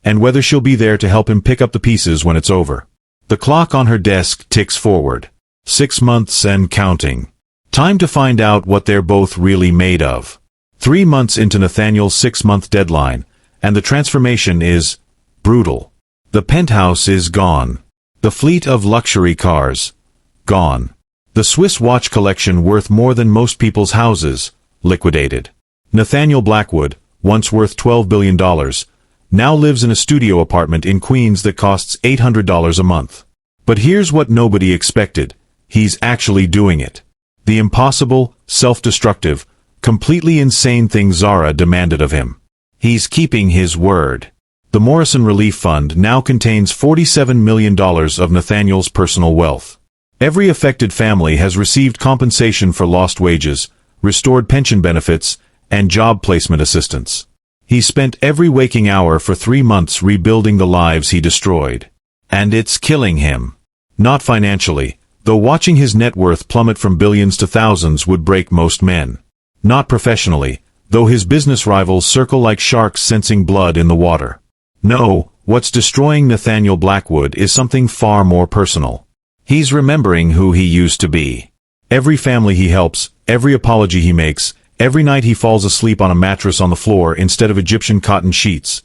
and whether she'll be there to help him pick up the pieces when it's over. The clock on her desk ticks forward. 6 months and counting. Time to find out what they're both really made of. 3 months into Nathaniel's 6-month deadline, and the transformation is brutal. The penthouse is gone. The fleet of luxury cars, gone. The Swiss watch collection worth more than most people's houses, liquidated. Nathaniel Blackwood, once worth $12 billion, now lives in a studio apartment in Queens that costs $800 a month. But here's what nobody expected. He's actually doing it. The impossible, self-destructive, completely insane thing Zara demanded of him. He's keeping his word. The Morrison Relief Fund now contains $47 million of Nathaniel's personal wealth. Every affected family has received compensation for lost wages, restored pension benefits, and job placement assistance. He spent every waking hour for 3 months rebuilding the lives he destroyed. And it's killing him. Not financially, though watching his net worth plummet from billions to thousands would break most men. Not professionally, though his business rivals circle like sharks sensing blood in the water. No, what's destroying Nathaniel Blackwood is something far more personal. He's remembering who he used to be. Every family he helps, every apology he makes, every night he falls asleep on a mattress on the floor instead of Egyptian cotton sheets.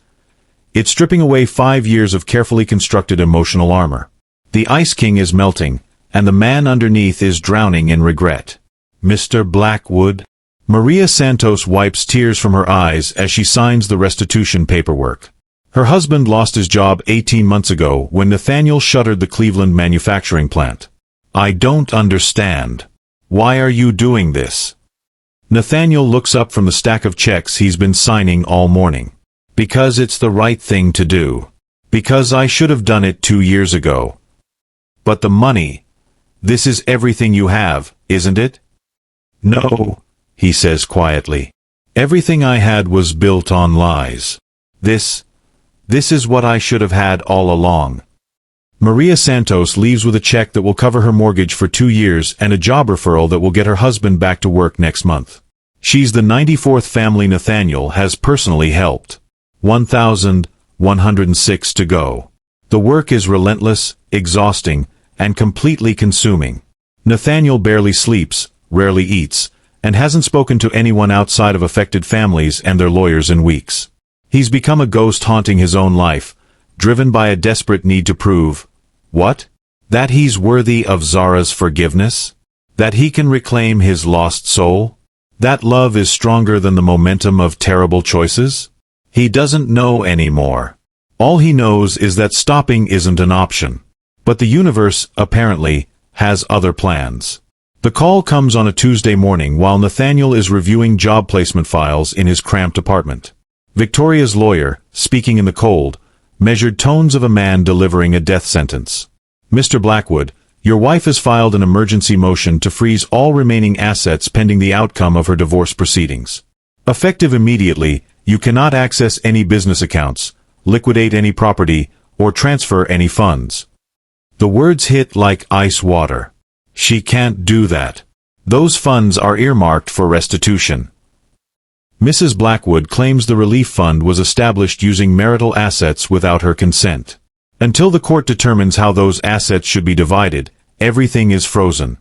It's stripping away 5 years of carefully constructed emotional armor. The Ice King is melting, and the man underneath is drowning in regret. Mr. Blackwood? Maria Santos wipes tears from her eyes as she signs the restitution paperwork. Her husband lost his job 18 months ago when Nathaniel shuttered the Cleveland manufacturing plant. I don't understand. Why are you doing this? Nathaniel looks up from the stack of checks he's been signing all morning. Because it's the right thing to do. Because I should have done it 2 years ago. But the money. This is everything you have, isn't it? No, he says quietly. Everything I had was built on lies. This is what I should have had all along. Maria Santos leaves with a check that will cover her mortgage for 2 years and a job referral that will get her husband back to work next month. She's the 94th family Nathaniel has personally helped. 1,106 to go. The work is relentless, exhausting, and completely consuming. Nathaniel barely sleeps, rarely eats, and hasn't spoken to anyone outside of affected families and their lawyers in weeks. He's become a ghost haunting his own life, driven by a desperate need to prove, what? That he's worthy of Zara's forgiveness? That he can reclaim his lost soul? That love is stronger than the momentum of terrible choices? He doesn't know anymore. All he knows is that stopping isn't an option. But the universe, apparently, has other plans. The call comes on a Tuesday morning while Nathaniel is reviewing job placement files in his cramped apartment. Victoria's lawyer, speaking in the cold, measured tones of a man delivering a death sentence. Mr. Blackwood, Your wife has filed an emergency motion to freeze all remaining assets pending the outcome of her divorce proceedings. Effective immediately, you cannot access any business accounts, liquidate any property, or transfer any funds. The words hit like ice water. She can't do that. Those funds are earmarked for restitution. Mrs. Blackwood claims the relief fund was established using marital assets without her consent. Until the court determines how those assets should be divided, everything is frozen.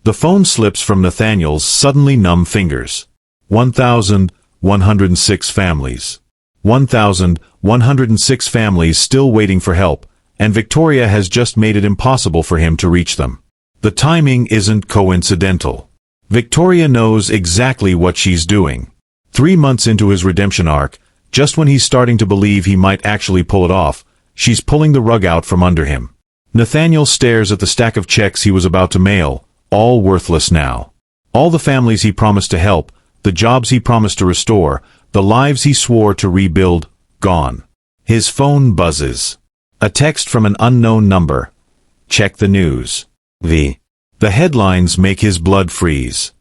The phone slips from Nathaniel's suddenly numb fingers. 1,106 families. 1,106 families still waiting for help, and Victoria has just made it impossible for him to reach them. The timing isn't coincidental. Victoria knows exactly what she's doing. 3 months into his redemption arc, just when he's starting to believe he might actually pull it off, she's pulling the rug out from under him. Nathaniel stares at the stack of checks he was about to mail, all worthless now. All the families he promised to help, the jobs he promised to restore, the lives he swore to rebuild, gone. His phone buzzes. A text from an unknown number. Check the news. The headlines make his blood freeze.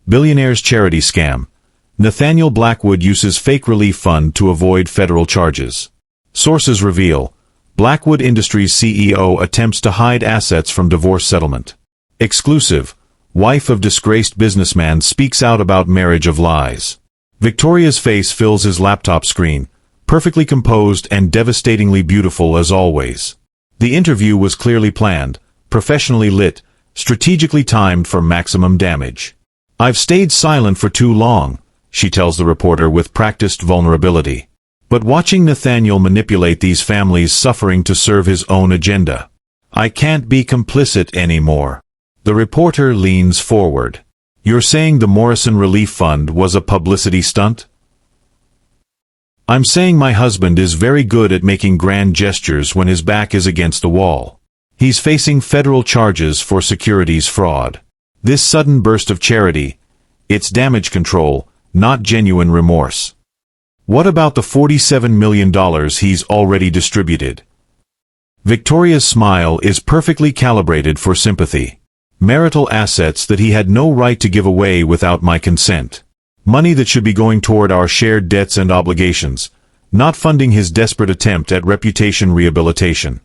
Billionaire's charity scam. Nathaniel Blackwood uses fake relief fund to avoid federal charges. Sources reveal. Blackwood Industries CEO attempts to hide assets from divorce settlement. Exclusive. Wife of disgraced businessman speaks out about marriage of lies. Victoria's face fills his laptop screen, perfectly composed and devastatingly beautiful as always. The interview was clearly planned, professionally lit, strategically timed for maximum damage. I've stayed silent for too long, she tells the reporter with practiced vulnerability. But watching Nathaniel manipulate these families suffering to serve his own agenda. I can't be complicit anymore. The reporter leans forward. You're saying the Morrison Relief Fund was a publicity stunt? I'm saying my husband is very good at making grand gestures when his back is against the wall. He's facing federal charges for securities fraud. This sudden burst of charity, it's damage control, not genuine remorse. What about the $47 million he's already distributed? Victoria's smile is perfectly calibrated for sympathy. Marital assets that he had no right to give away without my consent. Money that should be going toward our shared debts and obligations, not funding his desperate attempt at reputation rehabilitation.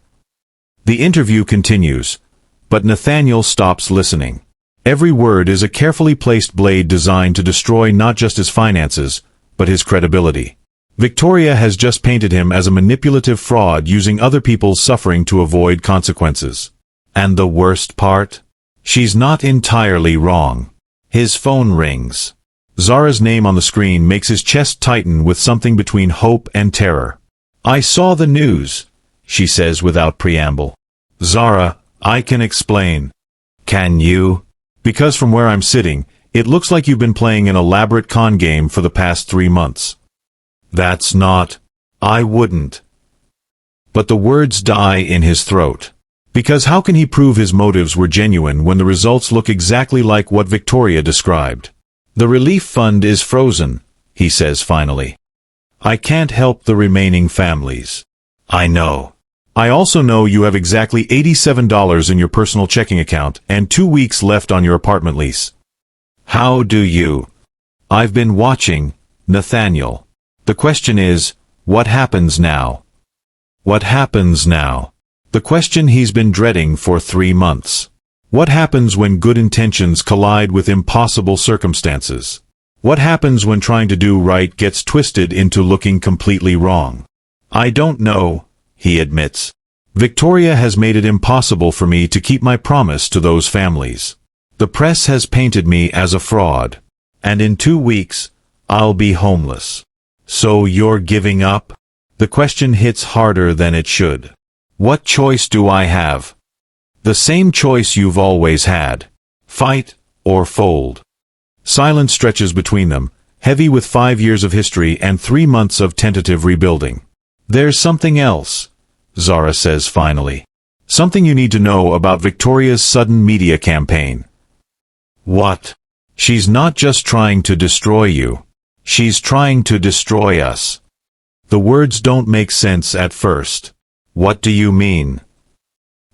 The interview continues, but Nathaniel stops listening. Every word is a carefully placed blade designed to destroy not just his finances, but his credibility. Victoria has just painted him as a manipulative fraud using other people's suffering to avoid consequences. And the worst part? She's not entirely wrong. His phone rings. Zara's name on the screen makes his chest tighten with something between hope and terror. I saw the news, she says without preamble. Zara, I can explain. Can you? Because from where I'm sitting, it looks like you've been playing an elaborate con game for the past 3 months. That's not. I wouldn't. But the words die in his throat. Because how can he prove his motives were genuine when the results look exactly like what Victoria described? The relief fund is frozen, he says finally. I can't help the remaining families. I know. I also know you have exactly $87 in your personal checking account and 2 weeks left on your apartment lease. How do you? I've been watching, Nathaniel. The question is, what happens now? What happens now? The question he's been dreading for 3 months. What happens when good intentions collide with impossible circumstances? What happens when trying to do right gets twisted into looking completely wrong? I don't know, he admits. Victoria has made it impossible for me to keep my promise to those families. The press has painted me as a fraud. And in 2 weeks, I'll be homeless. So you're giving up? The question hits harder than it should. What choice do I have? The same choice you've always had. Fight or fold. Silence stretches between them, heavy with 5 years of history and 3 months of tentative rebuilding. There's something else, Zara says finally. Something you need to know about Victoria's sudden media campaign. What? She's not just trying to destroy you. She's trying to destroy us. The words don't make sense at first. What do you mean?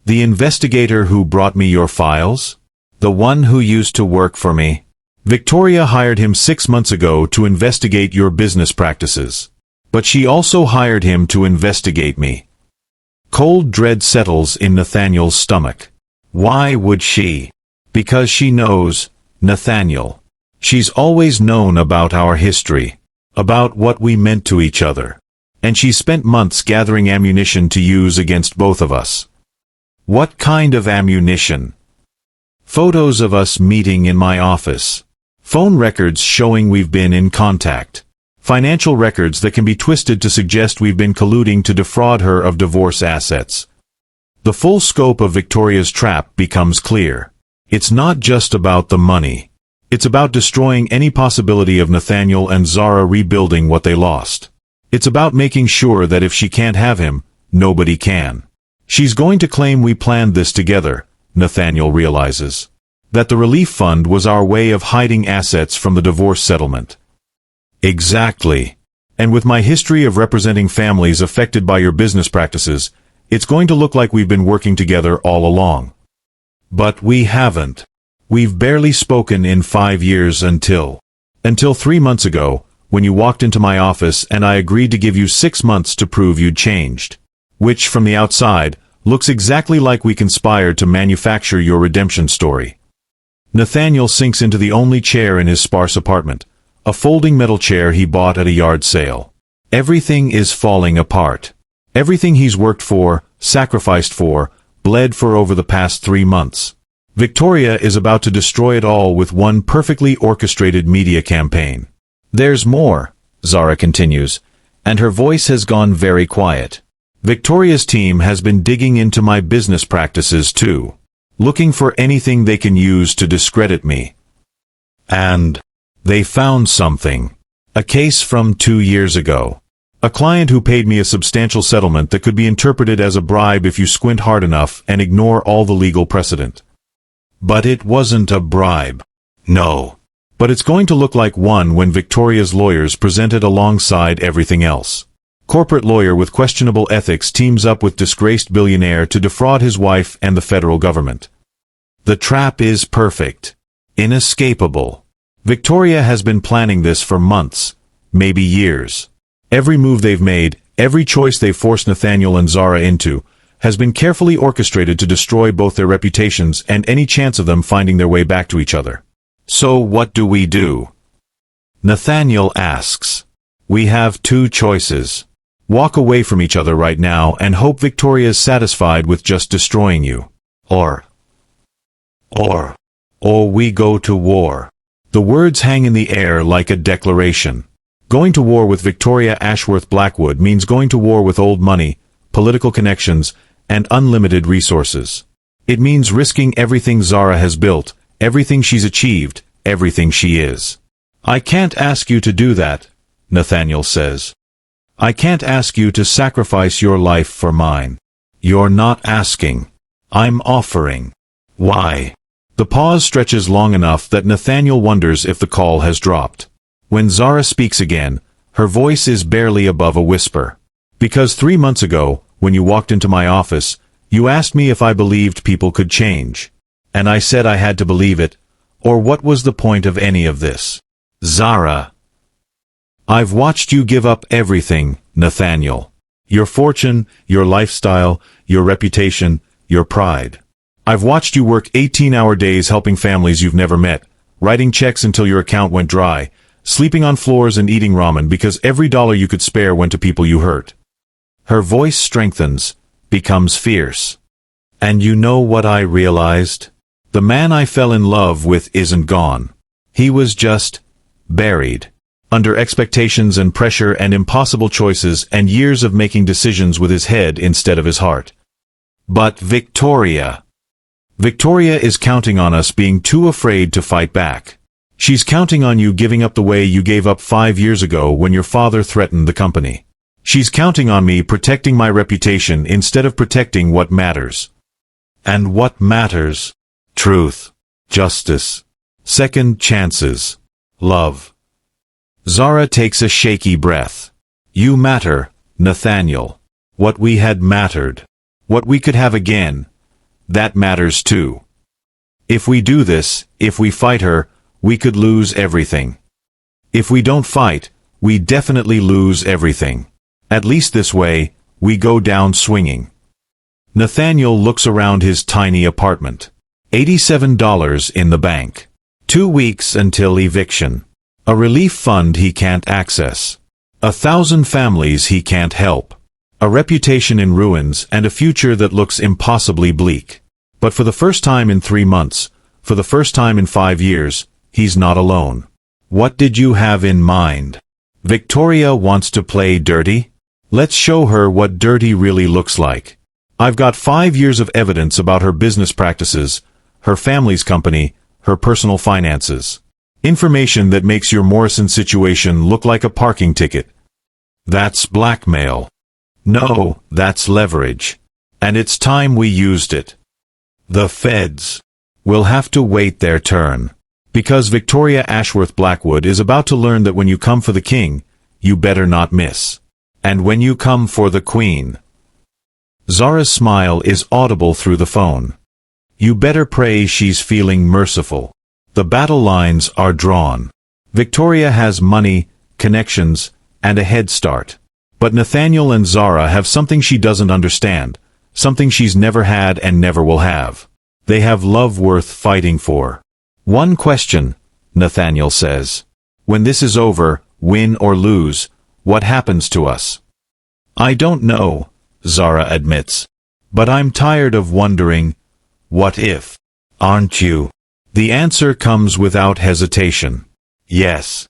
The investigator who brought me your files? The one who used to work for me? Victoria hired him 6 months ago to investigate your business practices. But she also hired him to investigate me. Cold dread settles in Nathaniel's stomach. Why would she? Because she knows Nathaniel. She's always known about our history, about what we meant to each other. And she spent months gathering ammunition to use against both of us. What kind of ammunition? Photos of us meeting in my office. Phone records showing we've been in contact. Financial records that can be twisted to suggest we've been colluding to defraud her of divorce assets. The full scope of Victoria's trap becomes clear. It's not just about the money. It's about destroying any possibility of Nathaniel and Zara rebuilding what they lost. It's about making sure that if she can't have him, nobody can. She's going to claim we planned this together, Nathaniel realizes. That the relief fund was our way of hiding assets from the divorce settlement. Exactly. And with my history of representing families affected by your business practices, it's going to look like we've been working together all along. But we haven't. We've barely spoken in 5 years until 3 months ago, when you walked into my office and I agreed to give you 6 months to prove you'd changed. Which, from the outside, looks exactly like we conspired to manufacture your redemption story. Nathaniel sinks into the only chair in his sparse apartment, a folding metal chair he bought at a yard sale. Everything is falling apart. Everything he's worked for, sacrificed for, bled for over the past 3 months. Victoria is about to destroy it all with one perfectly orchestrated media campaign. There's more, Zara continues, and her voice has gone very quiet. Victoria's team has been digging into my business practices too, looking for anything they can use to discredit me. And they found something. A case from 2 years ago. A client who paid me a substantial settlement that could be interpreted as a bribe if you squint hard enough and ignore all the legal precedent. But it wasn't a bribe. No. But it's going to look like one when Victoria's lawyers present it alongside everything else. Corporate lawyer with questionable ethics teams up with disgraced billionaire to defraud his wife and the federal government. The trap is perfect. Inescapable. Victoria has been planning this for months, maybe years. Every move they've made, every choice they've forced Nathaniel and Zara into, has been carefully orchestrated to destroy both their reputations and any chance of them finding their way back to each other. So what do we do? Nathaniel asks. We have 2 choices. Walk away from each other right now and hope Victoria is satisfied with just destroying you. Or we go to war. The words hang in the air like a declaration. Going to war with Victoria Ashworth Blackwood means going to war with old money, political connections, and unlimited resources. It means risking everything Zara has built, everything she's achieved, everything she is. I can't ask you to do that, Nathaniel says. I can't ask you to sacrifice your life for mine. You're not asking. I'm offering. Why? The pause stretches long enough that Nathaniel wonders if the call has dropped. When Zara speaks again, her voice is barely above a whisper. Because 3 months ago, when you walked into my office, you asked me if I believed people could change. And I said I had to believe it, or what was the point of any of this? Zara. I've watched you give up everything, Nathaniel. Your fortune, your lifestyle, your reputation, your pride. I've watched you work 18-hour days helping families you've never met, writing checks until your account went dry, sleeping on floors and eating ramen because every dollar you could spare went to people you hurt. Her voice strengthens, becomes fierce. And you know what I realized? The man I fell in love with isn't gone. He was just buried. Under expectations and pressure and impossible choices and years of making decisions with his head instead of his heart. But Victoria is counting on us being too afraid to fight back. She's counting on you giving up the way you gave up 5 years ago when your father threatened the company. She's counting on me protecting my reputation instead of protecting what matters. And what matters? Truth. Justice. Second chances. Love. Zara takes a shaky breath. You matter, Nathaniel. What we had mattered. What we could have again. that matters too. If we do this, if we fight her, we could lose everything. If we don't fight, we definitely lose everything. At least this way, we go down swinging. Nathaniel looks around his tiny apartment. $87 in the bank. 2 weeks until eviction. A relief fund he can't access. 1,000 families he can't help. A reputation in ruins and a future that looks impossibly bleak. But for the first time in 3 months, for the first time in 5 years, he's not alone. What did you have in mind? Victoria wants to play dirty? Let's show her what dirty really looks like. I've got 5 years of evidence about her business practices, her family's company, her personal finances. Information that makes your Morrison situation look like a parking ticket. That's blackmail. No, that's leverage. And it's time we used it. The feds will have to wait their turn. Because Victoria Ashworth Blackwood is about to learn that when you come for the king, you better not miss. And when you come for the queen. Zara's smile is audible through the phone. You better pray she's feeling merciful. The battle lines are drawn. Victoria has money, connections, and a head start. But Nathaniel and Zara have something she doesn't understand, something she's never had and never will have. They have love worth fighting for. One question, Nathaniel says. When this is over, win or lose, what happens to us? I don't know, Zara admits. But I'm tired of wondering, what if? Aren't you? The answer comes without hesitation. Yes.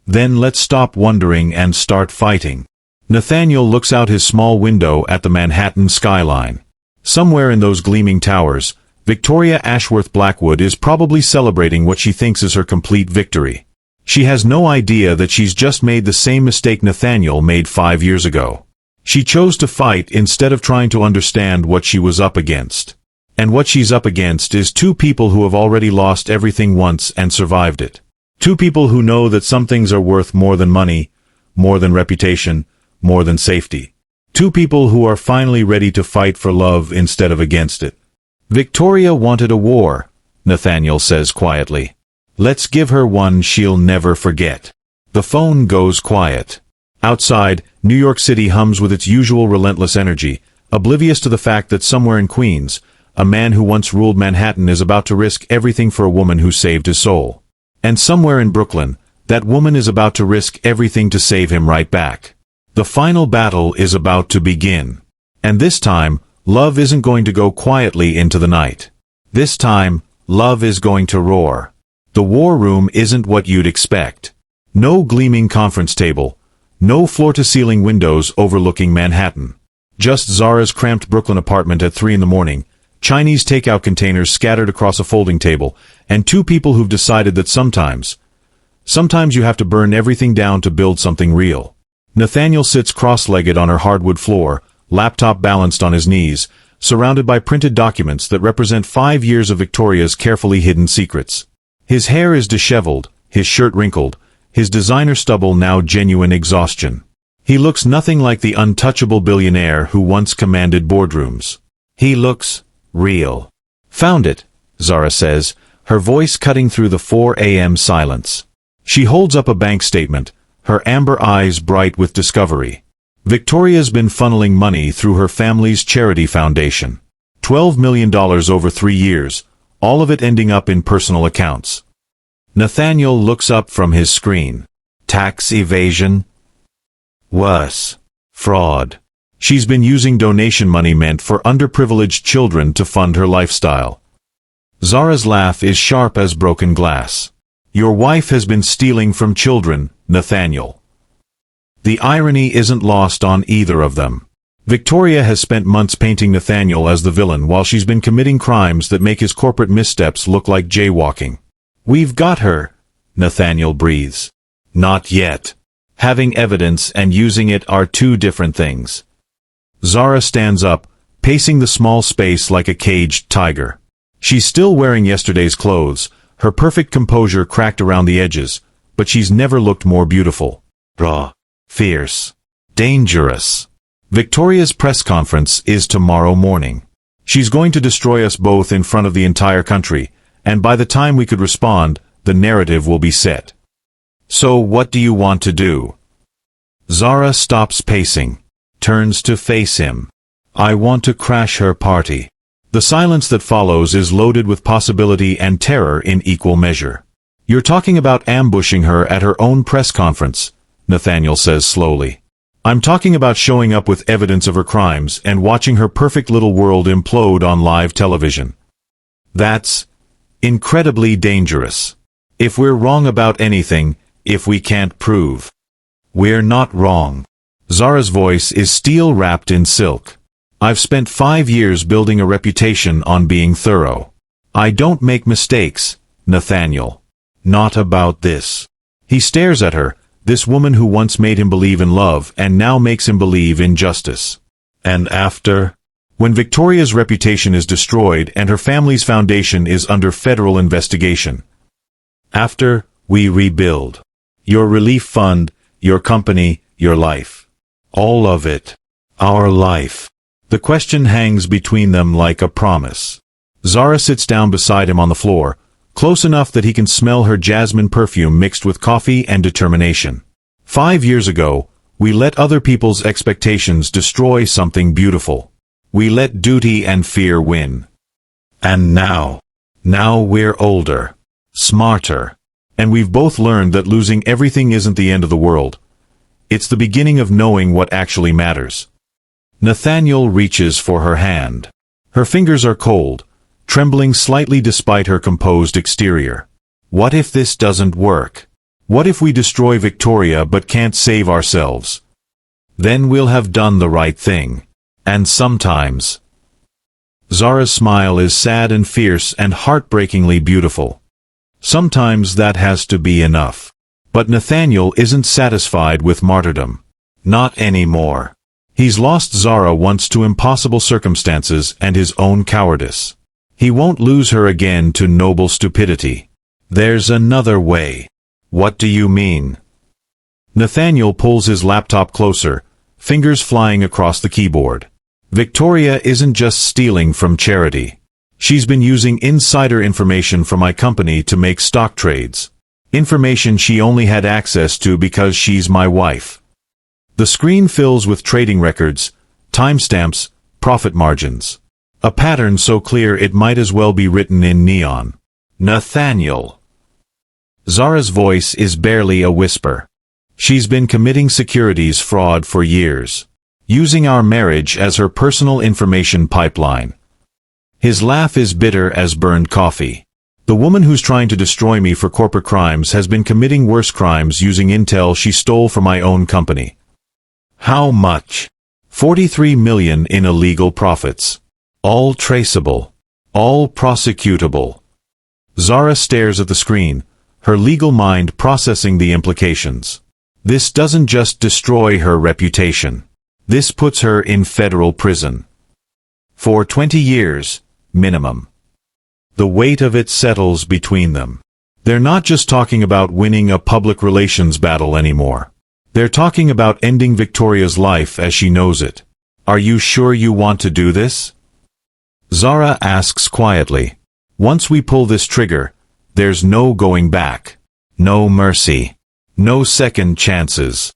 Then let's stop wondering and start fighting. Nathaniel looks out his small window at the Manhattan skyline. Somewhere in those gleaming towers, Victoria Ashworth Blackwood is probably celebrating what she thinks is her complete victory. She has no idea that she's just made the same mistake Nathaniel made 5 years ago. She chose to fight instead of trying to understand what she was up against. And what she's up against is 2 people who have already lost everything once and survived it. 2 people who know that some things are worth more than money, more than reputation, more than safety. 2 people who are finally ready to fight for love instead of against it. Victoria wanted a war, Nathaniel says quietly. Let's give her one she'll never forget. The phone goes quiet. Outside, New York City hums with its usual relentless energy, oblivious to the fact that somewhere in Queens, a man who once ruled Manhattan is about to risk everything for a woman who saved his soul. And somewhere in Brooklyn, that woman is about to risk everything to save him right back. The final battle is about to begin. And this time, love isn't going to go quietly into the night. This time, love is going to roar. The war room isn't what you'd expect. No gleaming conference table. No floor-to-ceiling windows overlooking Manhattan. Just Zara's cramped Brooklyn apartment at 3 in the morning, Chinese takeout containers scattered across a folding table, and 2 people who've decided that sometimes you have to burn everything down to build something real. Nathaniel sits cross-legged on her hardwood floor, laptop balanced on his knees, surrounded by printed documents that represent 5 years of Victoria's carefully hidden secrets. His hair is disheveled, his shirt wrinkled, his designer stubble now genuine exhaustion. He looks nothing like the untouchable billionaire who once commanded boardrooms. He looks real. Found it, Zara says, her voice cutting through the 4 a.m. silence. She holds up a bank statement, her amber eyes bright with discovery. Victoria's been funneling money through her family's charity foundation. $12 million over 3 years, all of it ending up in personal accounts. Nathaniel looks up from his screen. Tax evasion? Worse. Fraud. She's been using donation money meant for underprivileged children to fund her lifestyle. Zara's laugh is sharp as broken glass. Your wife has been stealing from children, Nathaniel. The irony isn't lost on either of them. Victoria has spent months painting Nathaniel as the villain while she's been committing crimes that make his corporate missteps look like jaywalking. We've got her, Nathaniel breathes. Not yet. Having evidence and using it are 2 different things. Zara stands up, pacing the small space like a caged tiger. She's still wearing yesterday's clothes, her perfect composure cracked around the edges, but she's never looked more beautiful. Raw. Fierce. Dangerous. Victoria's press conference is tomorrow morning. She's going to destroy us both in front of the entire country, and by the time we could respond, the narrative will be set. So what do you want to do? Zara stops pacing, turns to face him. I want to crash her party. The silence that follows is loaded with possibility and terror in equal measure. You're talking about ambushing her at her own press conference, Nathaniel says slowly. I'm talking about showing up with evidence of her crimes and watching her perfect little world implode on live television. That's incredibly dangerous. If we're wrong about anything, if we can't prove. We're not wrong. Zara's voice is steel wrapped in silk. I've spent 5 years building a reputation on being thorough. I don't make mistakes, Nathaniel. Not about this. He stares at her, this woman who once made him believe in love and now makes him believe in justice. And after? When Victoria's reputation is destroyed and her family's foundation is under federal investigation. After, we rebuild. Your relief fund, your company, your life. All of it. Our life. The question hangs between them like a promise. Zara sits down beside him on the floor, close enough that he can smell her jasmine perfume mixed with coffee and determination. 5 years ago, we let other people's expectations destroy something beautiful. We let duty and fear win. And now we're older, smarter, and we've both learned that losing everything isn't the end of the world. It's the beginning of knowing what actually matters. Nathaniel reaches for her hand. Her fingers are cold, trembling slightly despite her composed exterior. What if this doesn't work? What if we destroy Victoria but can't save ourselves? Then we'll have done the right thing. And sometimes... Zara's smile is sad and fierce and heartbreakingly beautiful. Sometimes that has to be enough. But Nathaniel isn't satisfied with martyrdom. Not anymore. He's lost Zara once to impossible circumstances and his own cowardice. He won't lose her again to noble stupidity. There's another way. What do you mean? Nathaniel pulls his laptop closer, fingers flying across the keyboard. Victoria isn't just stealing from charity. She's been using insider information from my company to make stock trades. Information she only had access to because she's my wife. The screen fills with trading records, timestamps, profit margins. A pattern so clear it might as well be written in neon. Nathaniel. Zara's voice is barely a whisper. She's been committing securities fraud for years, using our marriage as her personal information pipeline. His laugh is bitter as burned coffee. The woman who's trying to destroy me for corporate crimes has been committing worse crimes using intel she stole from my own company. How much? 43 million in illegal profits. All traceable. All prosecutable. Zara stares at the screen, her legal mind processing the implications. This doesn't just destroy her reputation. This puts her in federal prison. For 20 years, minimum. The weight of it settles between them. They're not just talking about winning a public relations battle anymore. They're talking about ending Victoria's life as she knows it. Are you sure you want to do this? Zara asks quietly. Once we pull this trigger, there's no going back. No mercy. No second chances.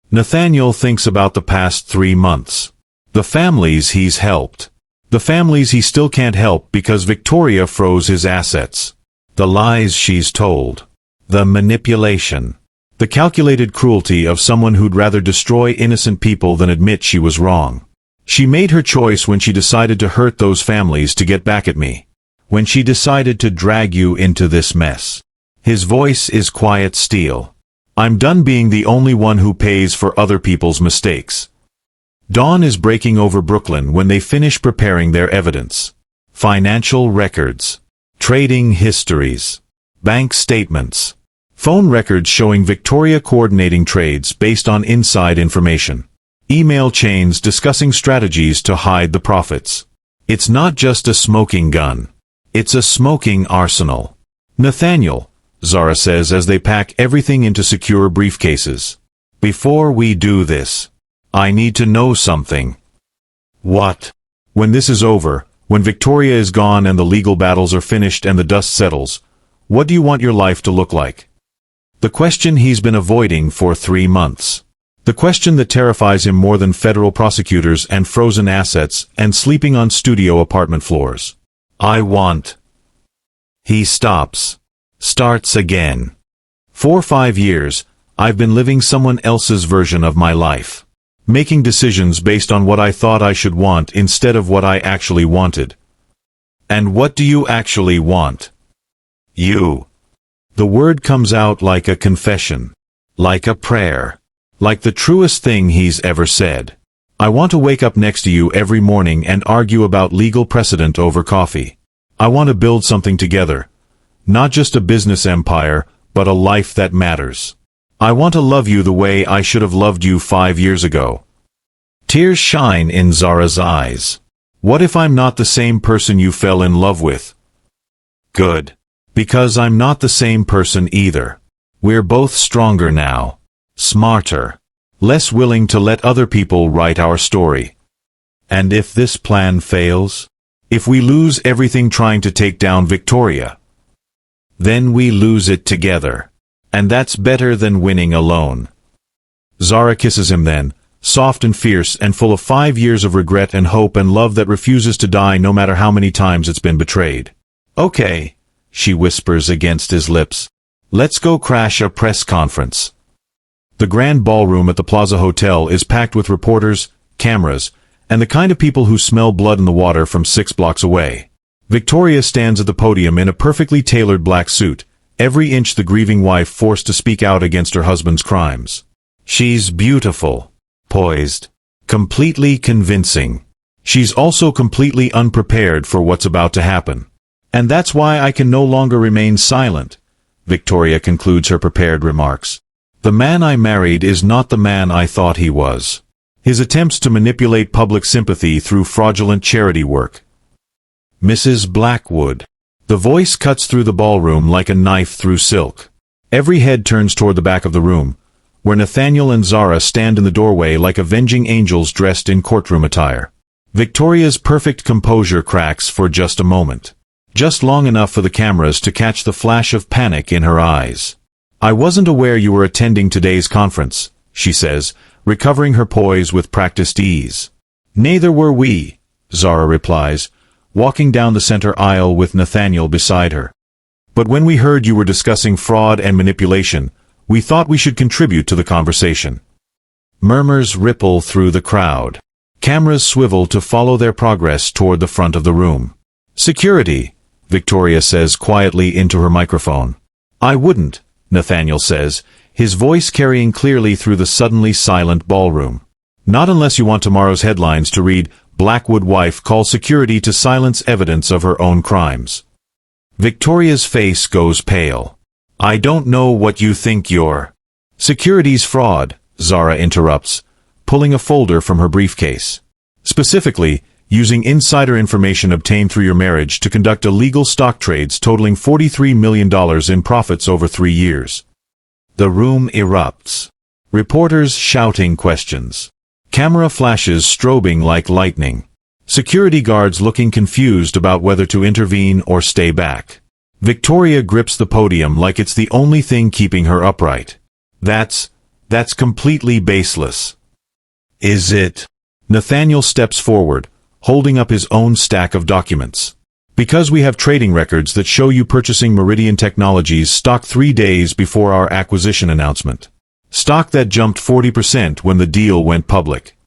Nathaniel thinks about the past 3 months. The families he's helped. The families he still can't help because Victoria froze his assets. The lies she's told. The manipulation. The calculated cruelty of someone who'd rather destroy innocent people than admit she was wrong. She made her choice when she decided to hurt those families to get back at me. When she decided to drag you into this mess. His voice is quiet steel. I'm done being the only one who pays for other people's mistakes. Dawn is breaking over Brooklyn when they finish preparing their evidence. Financial records. Trading histories. Bank statements. Phone records showing Victoria coordinating trades based on inside information. Email chains discussing strategies to hide the profits. It's not just a smoking gun. It's a smoking arsenal. Nathaniel, Zara says as they pack everything into secure briefcases. Before we do this, I need to know something. What? When this is over, When Victoria is gone and the legal battles are finished and the dust settles, what do you want your life to look like? The question he's been avoiding for 3 months. The question that terrifies him more than federal prosecutors and frozen assets and sleeping on studio apartment floors. I want. He stops. Starts again. For 5 years, I've been living someone else's version of my life. Making decisions based on what I thought I should want instead of what I actually wanted. And what do you actually want? You. The word comes out like a confession. Like a prayer. Like the truest thing he's ever said. I want to wake up next to you every morning and argue about legal precedent over coffee. I want to build something together. Not just a business empire, but a life that matters. I want to love you the way I should have loved you 5 years ago. Tears shine in Zara's eyes. What if I'm not the same person you fell in love with? Good. Because I'm not the same person either. We're both stronger now. Smarter. Less willing to let other people write our story. And if this plan fails? If we lose everything trying to take down Victoria? Then we lose it together. And that's better than winning alone. Zara kisses him then, soft and fierce and full of 5 years of regret and hope and love that refuses to die no matter how many times it's been betrayed. Okay, she whispers against his lips. Let's go crash a press conference. The grand ballroom at the Plaza Hotel is packed with reporters, cameras, and the kind of people who smell blood in the water from 6 blocks away. Victoria stands at the podium in a perfectly tailored black suit, every inch the grieving wife forced to speak out against her husband's crimes. She's beautiful, poised, completely convincing. She's also completely unprepared for what's about to happen. And that's why I can no longer remain silent, Victoria concludes her prepared remarks. The man I married is not the man I thought he was. His attempts to manipulate public sympathy through fraudulent charity work. Mrs. Blackwood. The voice cuts through the ballroom like a knife through silk. Every head turns toward the back of the room, where Nathaniel and Zara stand in the doorway like avenging angels dressed in courtroom attire. Victoria's perfect composure cracks for just a moment. Just long enough for the cameras to catch the flash of panic in her eyes. I wasn't aware you were attending today's conference, she says, recovering her poise with practiced ease. Neither were we, Zara replies, walking down the center aisle with Nathaniel beside her. But when we heard you were discussing fraud and manipulation, we thought we should contribute to the conversation. Murmurs ripple through the crowd. Cameras swivel to follow their progress toward the front of the room. Security, Victoria says quietly into her microphone. I wouldn't, Nathaniel says, his voice carrying clearly through the suddenly silent ballroom. Not unless you want tomorrow's headlines to read, Blackwood wife calls security to silence evidence of her own crimes. Victoria's face goes pale. I don't know what you think you're. Security's fraud, Zara interrupts, pulling a folder from her briefcase. Specifically, using insider information obtained through your marriage to conduct illegal stock trades totaling $43 million in profits over 3 years. The room erupts. Reporters shouting questions. Camera flashes strobing like lightning. Security guards looking confused about whether to intervene or stay back. Victoria grips the podium like it's the only thing keeping her upright. That's completely baseless. Is it? Nathaniel steps forward, holding up his own stack of documents. Because we have trading records that show you purchasing Meridian Technologies stock 3 days before our acquisition announcement. Stock that jumped 40% when the deal went public.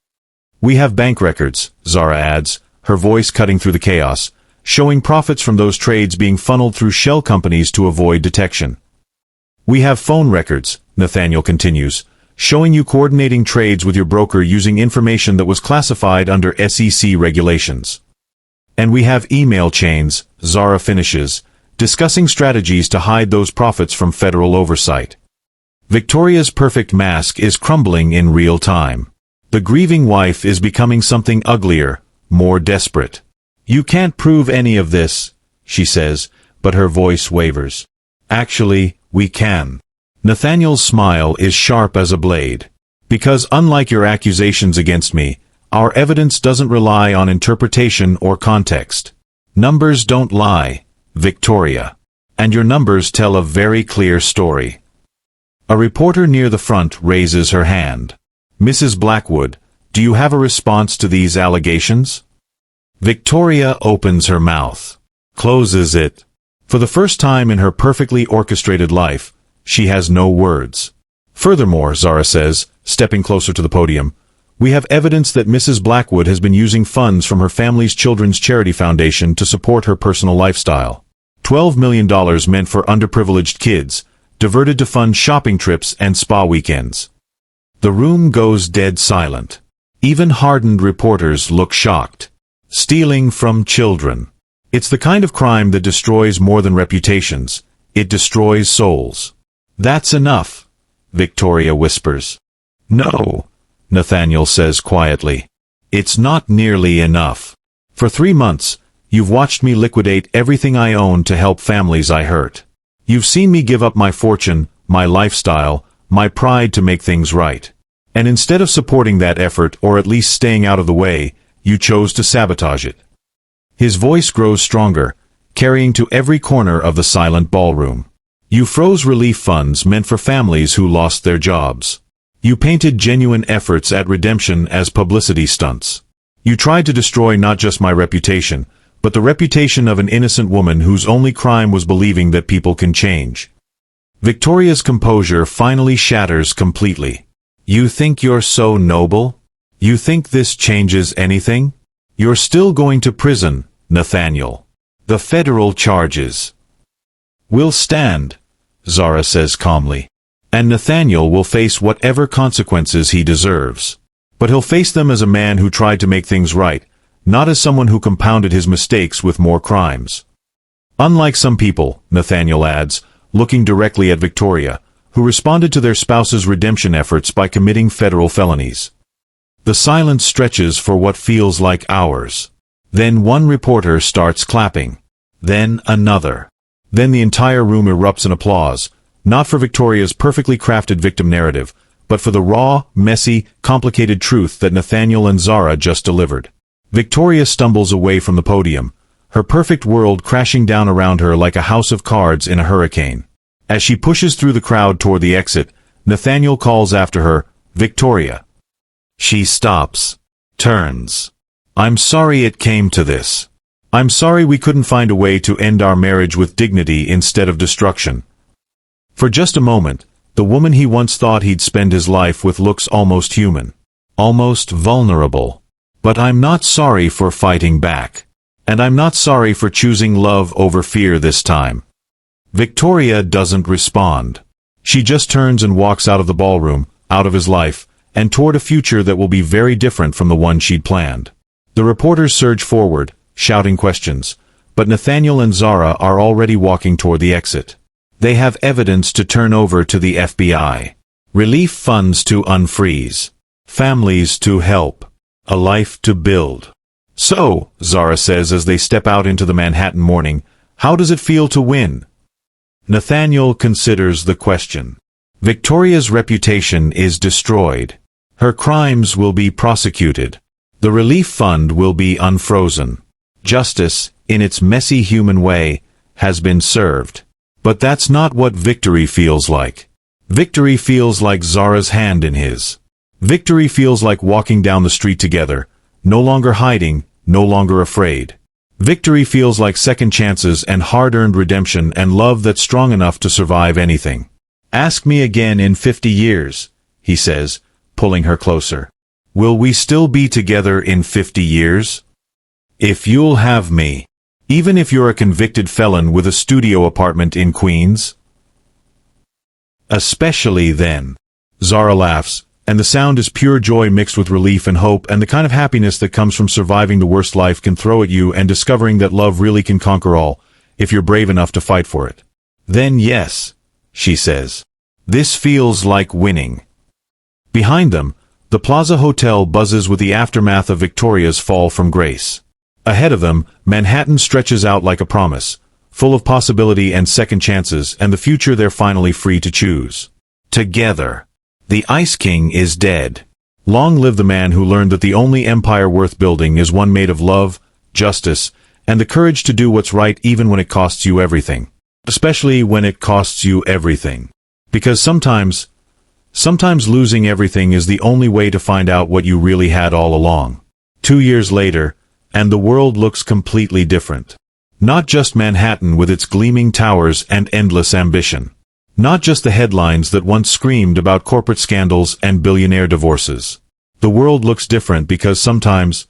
We have bank records, Zara adds, her voice cutting through the chaos, showing profits from those trades being funneled through shell companies to avoid detection. We have phone records, Nathaniel continues, showing you coordinating trades with your broker using information that was classified under SEC regulations. And we have email chains, Zara finishes, discussing strategies to hide those profits from federal oversight. Victoria's perfect mask is crumbling in real time. The grieving wife is becoming something uglier, more desperate. You can't prove any of this, she says, but her voice wavers. Actually, we can. Nathaniel's smile is sharp as a blade. Because unlike your accusations against me, Our evidence doesn't rely on interpretation or context. Numbers don't lie, Victoria. And your numbers tell a very clear story. A reporter near the front raises her hand. Mrs. Blackwood, do you have a response to these allegations? Victoria opens her mouth, closes it. For the first time in her perfectly orchestrated life, she has no words. Furthermore, Zara says, stepping closer to the podium, we have evidence that Mrs. Blackwood has been using funds from her family's children's charity foundation to support her personal lifestyle. $12 million meant for underprivileged kids, diverted to fund shopping trips and spa weekends. The room goes dead silent. Even hardened reporters look shocked. Stealing from children. It's the kind of crime that destroys more than reputations. It destroys souls. That's enough, Victoria whispers. No, Nathaniel says quietly. It's not nearly enough. For 3 months, you've watched me liquidate everything I own to help families I hurt. You've seen me give up my fortune, my lifestyle, my pride to make things right. And instead of supporting that effort or at least staying out of the way, you chose to sabotage it. His voice grows stronger, carrying to every corner of the silent ballroom. You froze relief funds meant for families who lost their jobs. You painted genuine efforts at redemption as publicity stunts. You tried to destroy not just my reputation, but the reputation of an innocent woman whose only crime was believing that people can change. Victoria's composure finally shatters completely. You think you're so noble? You think this changes anything? You're still going to prison, Nathaniel. The federal charges will stand, Zara says calmly. And Nathaniel will face whatever consequences he deserves. But he'll face them as a man who tried to make things right, not as someone who compounded his mistakes with more crimes. Unlike some people, Nathaniel adds, looking directly at Victoria, who responded to their spouse's redemption efforts by committing federal felonies. The silence stretches for what feels like hours. Then one reporter starts clapping. Then another. Then the entire room erupts in applause, not for Victoria's perfectly crafted victim narrative, but for the raw, messy, complicated truth that Nathaniel and Zara just delivered. Victoria stumbles away from the podium, her perfect world crashing down around her like a house of cards in a hurricane. As she pushes through the crowd toward the exit, Nathaniel calls after her, Victoria. She stops, turns. I'm sorry it came to this. I'm sorry we couldn't find a way to end our marriage with dignity instead of destruction. For just a moment, the woman he once thought he'd spend his life with looks almost human, almost vulnerable. But I'm not sorry for fighting back. And I'm not sorry for choosing love over fear this time. Victoria doesn't respond. She just turns and walks out of the ballroom, out of his life, and toward a future that will be very different from the one she'd planned. The reporters surge forward, shouting questions, but Nathaniel and Zara are already walking toward the exit. They have evidence to turn over to the FBI. Relief funds to unfreeze. Families to help. A life to build. So, Zara says as they step out into the Manhattan morning, how does it feel to win? Nathaniel considers the question. Victoria's reputation is destroyed. Her crimes will be prosecuted. The relief fund will be unfrozen. Justice, in its messy human way, has been served. But that's not what victory feels like. Victory feels like Zara's hand in his. Victory feels like walking down the street together, no longer hiding, no longer afraid. Victory feels like second chances and hard-earned redemption and love that's strong enough to survive anything. Ask me again in 50 years, he says, pulling her closer. Will we still be together in 50 years? If you'll have me. Even if you're a convicted felon with a studio apartment in Queens? Especially then. Zara laughs, and the sound is pure joy mixed with relief and hope and the kind of happiness that comes from surviving the worst life can throw at you and discovering that love really can conquer all, if you're brave enough to fight for it. Then yes, she says. This feels like winning. Behind them, the Plaza Hotel buzzes with the aftermath of Victoria's fall from grace. Ahead of them, Manhattan stretches out like a promise, full of possibility and second chances and the future they're finally free to choose. Together. The Ice King is dead. Long live the man who learned that the only empire worth building is one made of love, justice, and the courage to do what's right even when it costs you everything. Especially when it costs you everything. Because sometimes losing everything is the only way to find out what you really had all along. 2 years later, and the world looks completely different. Not just Manhattan with its gleaming towers and endless ambition. Not just the headlines that once screamed about corporate scandals and billionaire divorces. The world looks different because sometimes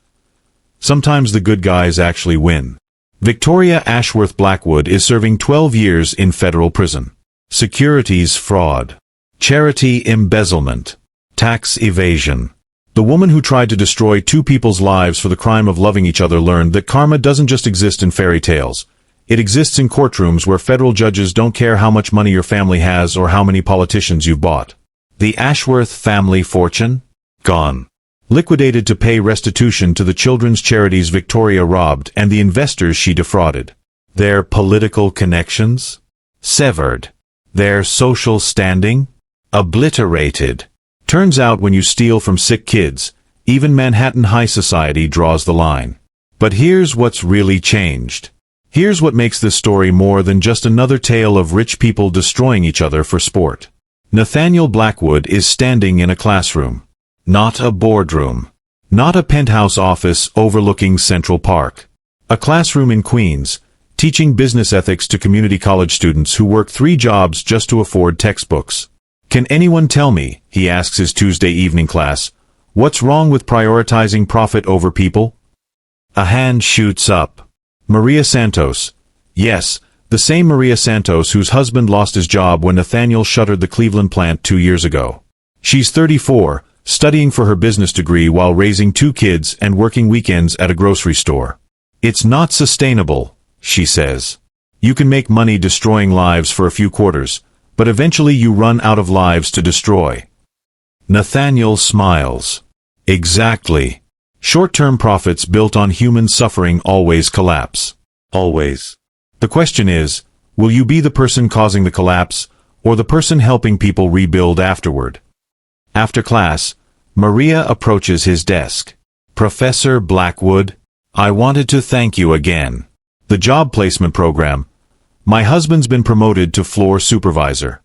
the good guys actually win. Victoria Ashworth Blackwood is serving 12 years in federal prison. Securities fraud. Charity embezzlement. Tax evasion. The woman who tried to destroy 2 people's lives for the crime of loving each other learned that karma doesn't just exist in fairy tales. It exists in courtrooms where federal judges don't care how much money your family has or how many politicians you've bought. The Ashworth family fortune? Gone. Liquidated to pay restitution to the children's charities Victoria robbed and the investors she defrauded. Their political connections? Severed. Their social standing? Obliterated. Turns out when you steal from sick kids, even Manhattan high society draws the line. But here's what's really changed. Here's what makes this story more than just another tale of rich people destroying each other for sport. Nathaniel Blackwood is standing in a classroom. Not a boardroom. Not a penthouse office overlooking Central Park. A classroom in Queens, teaching business ethics to community college students who work 3 jobs just to afford textbooks. Can anyone tell me, he asks his Tuesday evening class, what's wrong with prioritizing profit over people? A hand shoots up. Maria Santos. Yes, the same Maria Santos whose husband lost his job when Nathaniel shuttered the Cleveland plant 2 years ago. She's 34, studying for her business degree while raising 2 kids and working weekends at a grocery store. It's not sustainable, she says. You can make money destroying lives for a few quarters, but eventually you run out of lives to destroy. Nathaniel smiles. Exactly. Short-term profits built on human suffering always collapse. Always. The question is, will you be the person causing the collapse, or the person helping people rebuild afterward? After class, Maria approaches his desk. Professor Blackwood, I wanted to thank you again. The job placement program. My husband's been promoted to floor supervisor.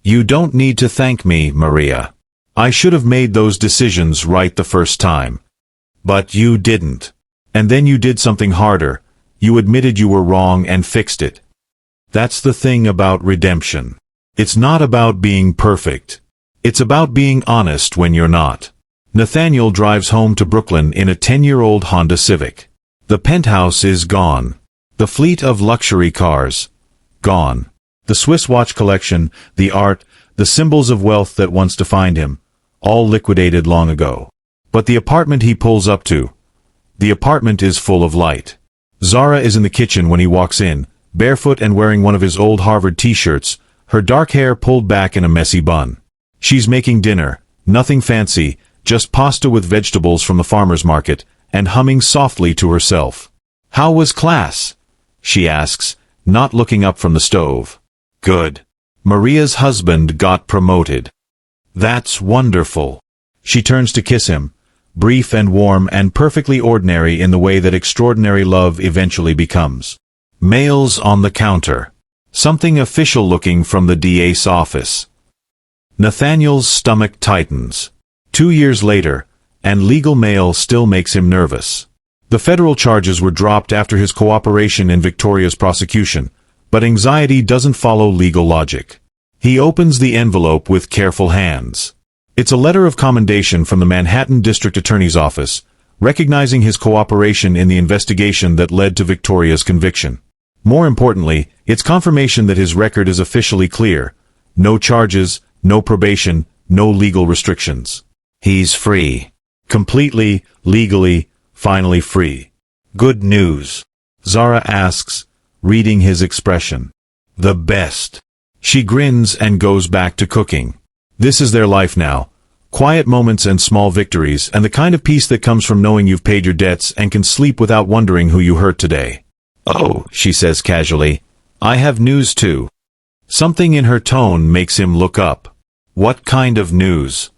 You don't need to thank me, Maria. I should have made those decisions right the first time. But you didn't. And then you did something harder. You admitted you were wrong and fixed it. That's the thing about redemption. It's not about being perfect. It's about being honest when you're not. Nathaniel drives home to Brooklyn in a 10-year-old Honda Civic. The penthouse is gone. The fleet of luxury cars. Gone. The Swiss watch collection, the art, the symbols of wealth that once defined him, all liquidated long ago. But the apartment he pulls up to. The apartment is full of light. Zara is in the kitchen when he walks in, barefoot and wearing one of his old Harvard t-shirts, her dark hair pulled back in a messy bun. She's making dinner, nothing fancy, just pasta with vegetables from the farmer's market, and humming softly to herself. How was class? She asks, not looking up from the stove. Good. Maria's husband got promoted. That's wonderful. She turns to kiss him, brief and warm and perfectly ordinary in the way that extraordinary love eventually becomes. Mail's on the counter. Something official looking from the DA's office. Nathaniel's stomach tightens. 2 years later, and legal mail still makes him nervous. The federal charges were dropped after his cooperation in Victoria's prosecution, but anxiety doesn't follow legal logic. He opens the envelope with careful hands. It's a letter of commendation from the Manhattan District Attorney's Office, recognizing his cooperation in the investigation that led to Victoria's conviction. More importantly, it's confirmation that his record is officially clear. No charges, no probation, no legal restrictions. He's free. Completely, legally, finally free. Good news. Zara asks, reading his expression. The best. She grins and goes back to cooking. This is their life now. Quiet moments and small victories, and the kind of peace that comes from knowing you've paid your debts and can sleep without wondering who you hurt today. Oh, she says casually, I have news too. Something in her tone makes him look up. What kind of news?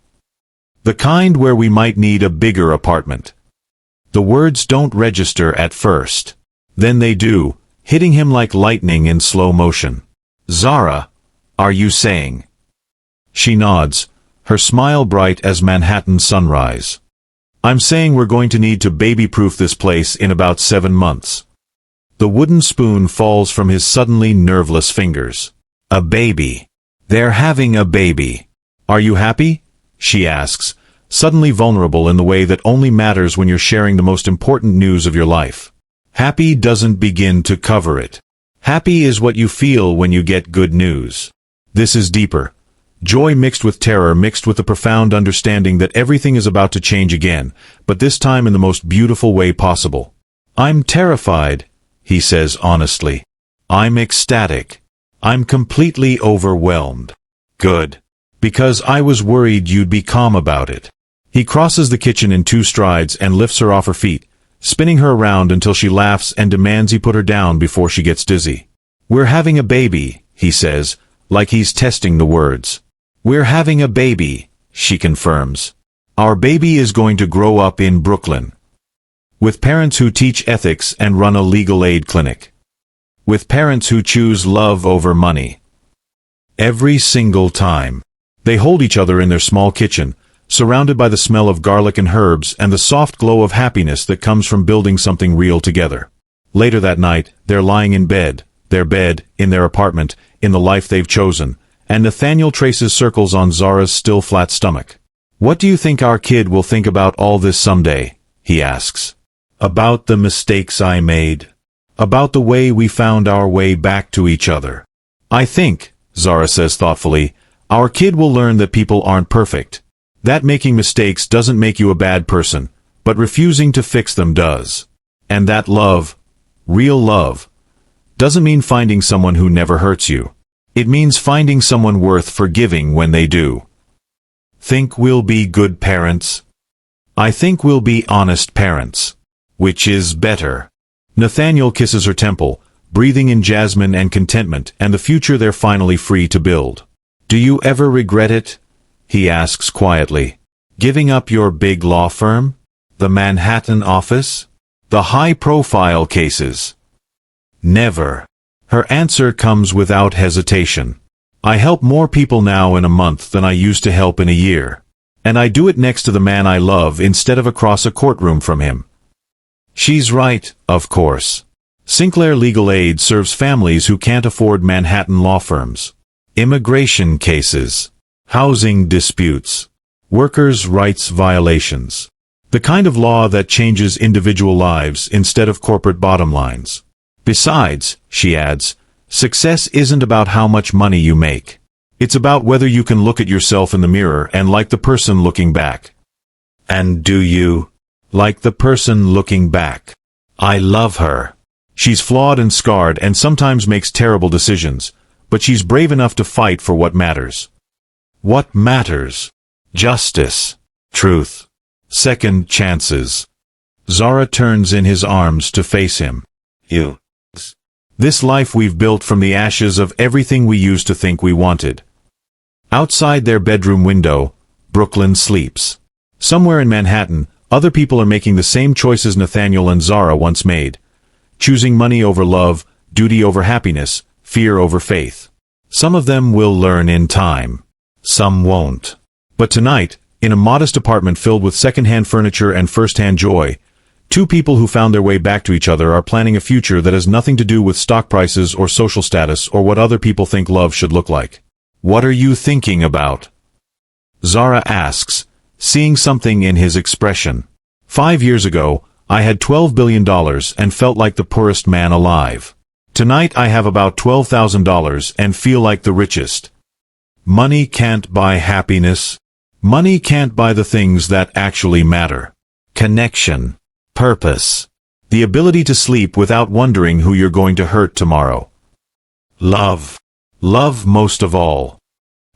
The kind where we might need a bigger apartment. The words don't register at first. Then they do, hitting him like lightning in slow motion. Zara, are you saying? She nods, her smile bright as Manhattan sunrise. I'm saying we're going to need to baby-proof this place in about 7 months. The wooden spoon falls from his suddenly nerveless fingers. A baby. They're having a baby. Are you happy? She asks, suddenly vulnerable in the way that only matters when you're sharing the most important news of your life. Happy doesn't begin to cover it. Happy is what you feel when you get good news. This is deeper. Joy mixed with terror, mixed with the profound understanding that everything is about to change again, but this time in the most beautiful way possible. I'm terrified, he says honestly. I'm ecstatic. I'm completely overwhelmed. Good. Because I was worried you'd be calm about it. He crosses the kitchen in 2 strides and lifts her off her feet, spinning her around until she laughs and demands he put her down before she gets dizzy. We're having a baby, he says, like he's testing the words. We're having a baby, she confirms. Our baby is going to grow up in Brooklyn. With parents who teach ethics and run a legal aid clinic. With parents who choose love over money. Every single time. They hold each other in their small kitchen, surrounded by the smell of garlic and herbs and the soft glow of happiness that comes from building something real together. Later that night, they're lying in bed, in their apartment, in the life they've chosen, and Nathaniel traces circles on Zara's still flat stomach. What do you think our kid will think about all this someday? He asks. About the mistakes I made. About the way we found our way back to each other. I think, Zara says thoughtfully, our kid will learn that people aren't perfect. That making mistakes doesn't make you a bad person, but refusing to fix them does. And that love, real love, doesn't mean finding someone who never hurts you. It means finding someone worth forgiving when they do. Think we'll be good parents? I think we'll be honest parents. Which is better. Nathaniel kisses her temple, breathing in jasmine and contentment and the future they're finally free to build. Do you ever regret it? He asks quietly. Giving up your big law firm? The Manhattan office? The high-profile cases? Never. Her answer comes without hesitation. I help more people now in a month than I used to help in a year. And I do it next to the man I love instead of across a courtroom from him. She's right, of course. Sinclair Legal Aid serves families who can't afford Manhattan law firms. Immigration cases. Housing disputes. Workers' rights violations. The kind of law that changes individual lives instead of corporate bottom lines. Besides, she adds, success isn't about how much money you make. It's about whether you can look at yourself in the mirror and like the person looking back. And do you? Like the person looking back. I love her. She's flawed and scarred and sometimes makes terrible decisions, but she's brave enough to fight for what matters. What matters? Justice. Truth. Second chances. Zara turns in his arms to face him. You. This life we've built from the ashes of everything we used to think we wanted. Outside their bedroom window, Brooklyn sleeps. Somewhere in Manhattan, other people are making the same choices Nathaniel and Zara once made. Choosing money over love, duty over happiness, fear over faith. Some of them will learn in time. Some won't. But tonight, in a modest apartment filled with second-hand furniture and first-hand joy, 2 people who found their way back to each other are planning a future that has nothing to do with stock prices or social status or what other people think love should look like. What are you thinking about? Zara asks, seeing something in his expression. 5 years ago, I had $12 billion and felt like the poorest man alive. Tonight I have about $12,000 and feel like the richest. Money can't buy happiness. Money can't buy the things that actually matter. Connection. Purpose. The ability to sleep without wondering who you're going to hurt tomorrow. Love. Love most of all.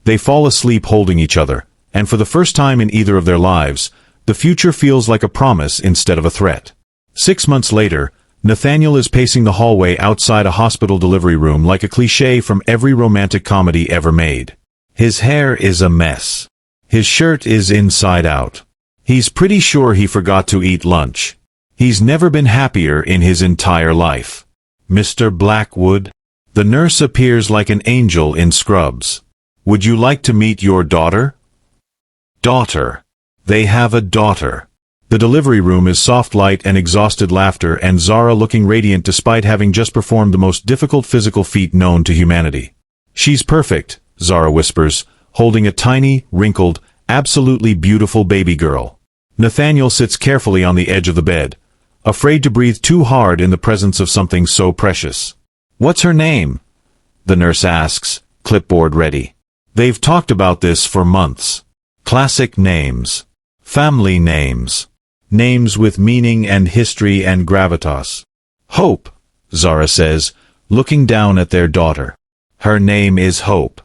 They fall asleep holding each other, and for the first time in either of their lives, the future feels like a promise instead of a threat. 6 months later, Nathaniel is pacing the hallway outside a hospital delivery room like a cliché from every romantic comedy ever made. His hair is a mess. His shirt is inside out. He's pretty sure he forgot to eat lunch. He's never been happier in his entire life. Mr. Blackwood? The nurse appears like an angel in scrubs. Would you like to meet your daughter? Daughter. They have a daughter. The delivery room is soft light and exhausted laughter, and Zara looking radiant despite having just performed the most difficult physical feat known to humanity. She's perfect, Zara whispers, holding a tiny, wrinkled, absolutely beautiful baby girl. Nathaniel sits carefully on the edge of the bed, afraid to breathe too hard in the presence of something so precious. What's her name? The nurse asks, clipboard ready. They've talked about this for months. Classic names. Family names. Names with meaning and history and gravitas. Hope, Zara says, looking down at their daughter. Her name is Hope.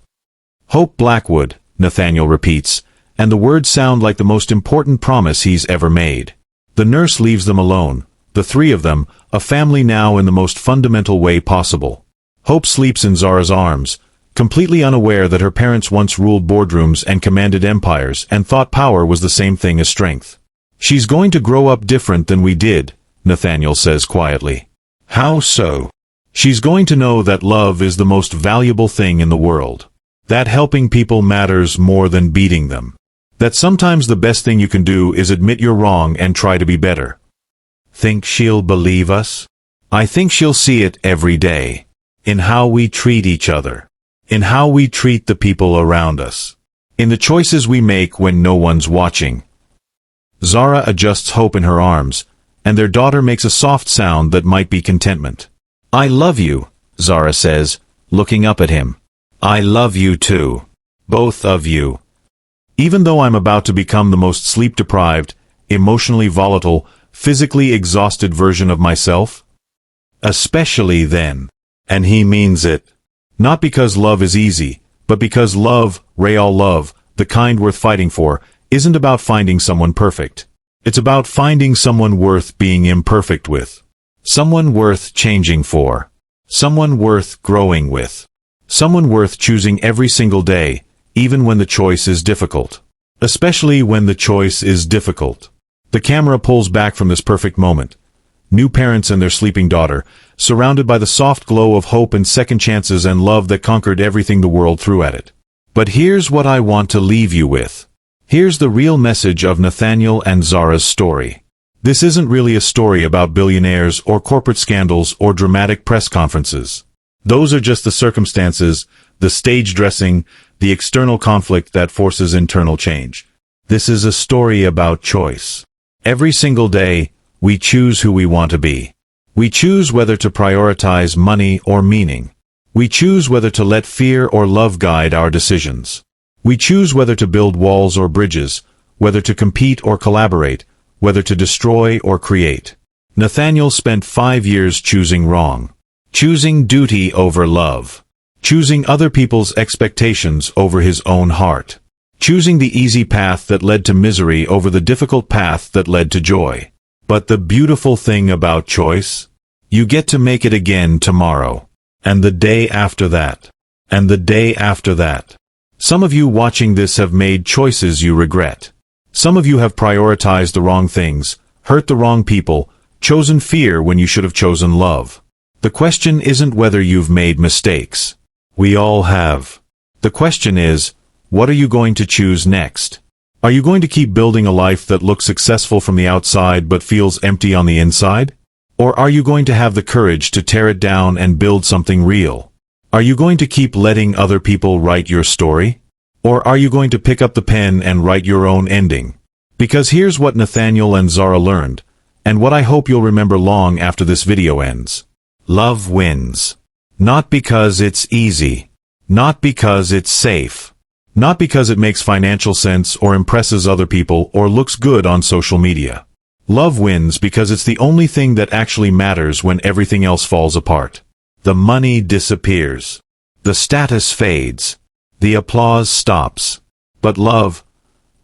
Hope Blackwood, Nathaniel repeats, and the words sound like the most important promise he's ever made. The nurse leaves them alone, the three of them, a family now in the most fundamental way possible. Hope sleeps in Zara's arms, completely unaware that her parents once ruled boardrooms and commanded empires and thought power was the same thing as strength. She's going to grow up different than we did, Nathaniel says quietly. How so? She's going to know that love is the most valuable thing in the world. That helping people matters more than beating them. That sometimes the best thing you can do is admit you're wrong and try to be better. Think she'll believe us? I think she'll see it every day. In how we treat each other. In how we treat the people around us. In the choices we make when no one's watching. Zara adjusts Hope in her arms, and their daughter makes a soft sound that might be contentment. I love you, Zara says, looking up at him. I love you too. Both of you. Even though I'm about to become the most sleep-deprived, emotionally volatile, physically exhausted version of myself? Especially then. And he means it. Not because love is easy, but because love, real love, the kind worth fighting for, isn't about finding someone perfect. It's about finding someone worth being imperfect with. Someone worth changing for. Someone worth growing with. Someone worth choosing every single day, even when the choice is difficult. Especially when the choice is difficult. The camera pulls back from this perfect moment. New parents and their sleeping daughter, surrounded by the soft glow of hope and second chances and love that conquered everything the world threw at it. But here's what I want to leave you with. Here's the real message of Nathaniel and Zara's story. This isn't really a story about billionaires or corporate scandals or dramatic press conferences. Those are just the circumstances, the stage dressing, the external conflict that forces internal change. This is a story about choice. Every single day, we choose who we want to be. We choose whether to prioritize money or meaning. We choose whether to let fear or love guide our decisions. We choose whether to build walls or bridges, whether to compete or collaborate, whether to destroy or create. Nathaniel spent 5 years choosing wrong. Choosing duty over love. Choosing other people's expectations over his own heart. Choosing the easy path that led to misery over the difficult path that led to joy. But the beautiful thing about choice? You get to make it again tomorrow. And the day after that. And the day after that. Some of you watching this have made choices you regret. Some of you have prioritized the wrong things, hurt the wrong people, chosen fear when you should have chosen love. The question isn't whether you've made mistakes. We all have. The question is, what are you going to choose next? Are you going to keep building a life that looks successful from the outside but feels empty on the inside? Or are you going to have the courage to tear it down and build something real? Are you going to keep letting other people write your story? Or are you going to pick up the pen and write your own ending? Because here's what Nathaniel and Zara learned, and what I hope you'll remember long after this video ends. Love wins. Not because it's easy. Not because it's safe. Not because it makes financial sense or impresses other people or looks good on social media. Love wins because it's the only thing that actually matters when everything else falls apart. The money disappears. The status fades. The applause stops. But love,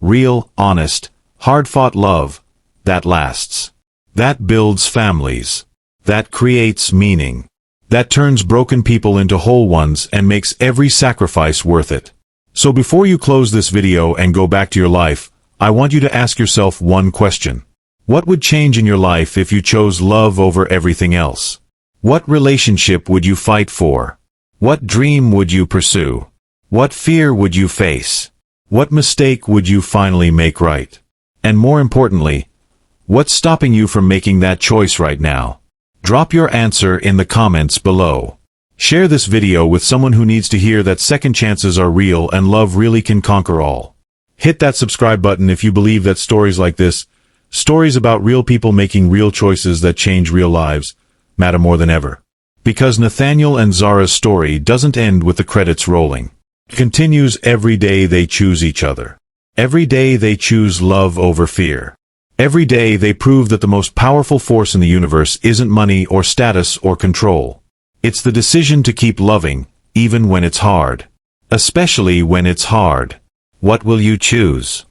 real, honest, hard-fought love, that lasts. That builds families. That creates meaning. That turns broken people into whole ones and makes every sacrifice worth it. So before you close this video and go back to your life, I want you to ask yourself one question. What would change in your life if you chose love over everything else? What relationship would you fight for? What dream would you pursue? What fear would you face? What mistake would you finally make right? And more importantly, what's stopping you from making that choice right now? Drop your answer in the comments below. Share this video with someone who needs to hear that second chances are real and love really can conquer all. Hit that subscribe button if you believe that stories like this, stories about real people making real choices that change real lives, matter more than ever. Because Nathaniel and Zara's story doesn't end with the credits rolling. It continues every day they choose each other. Every day they choose love over fear. Every day they prove that the most powerful force in the universe isn't money or status or control. It's the decision to keep loving, even when it's hard. Especially when it's hard. What will you choose?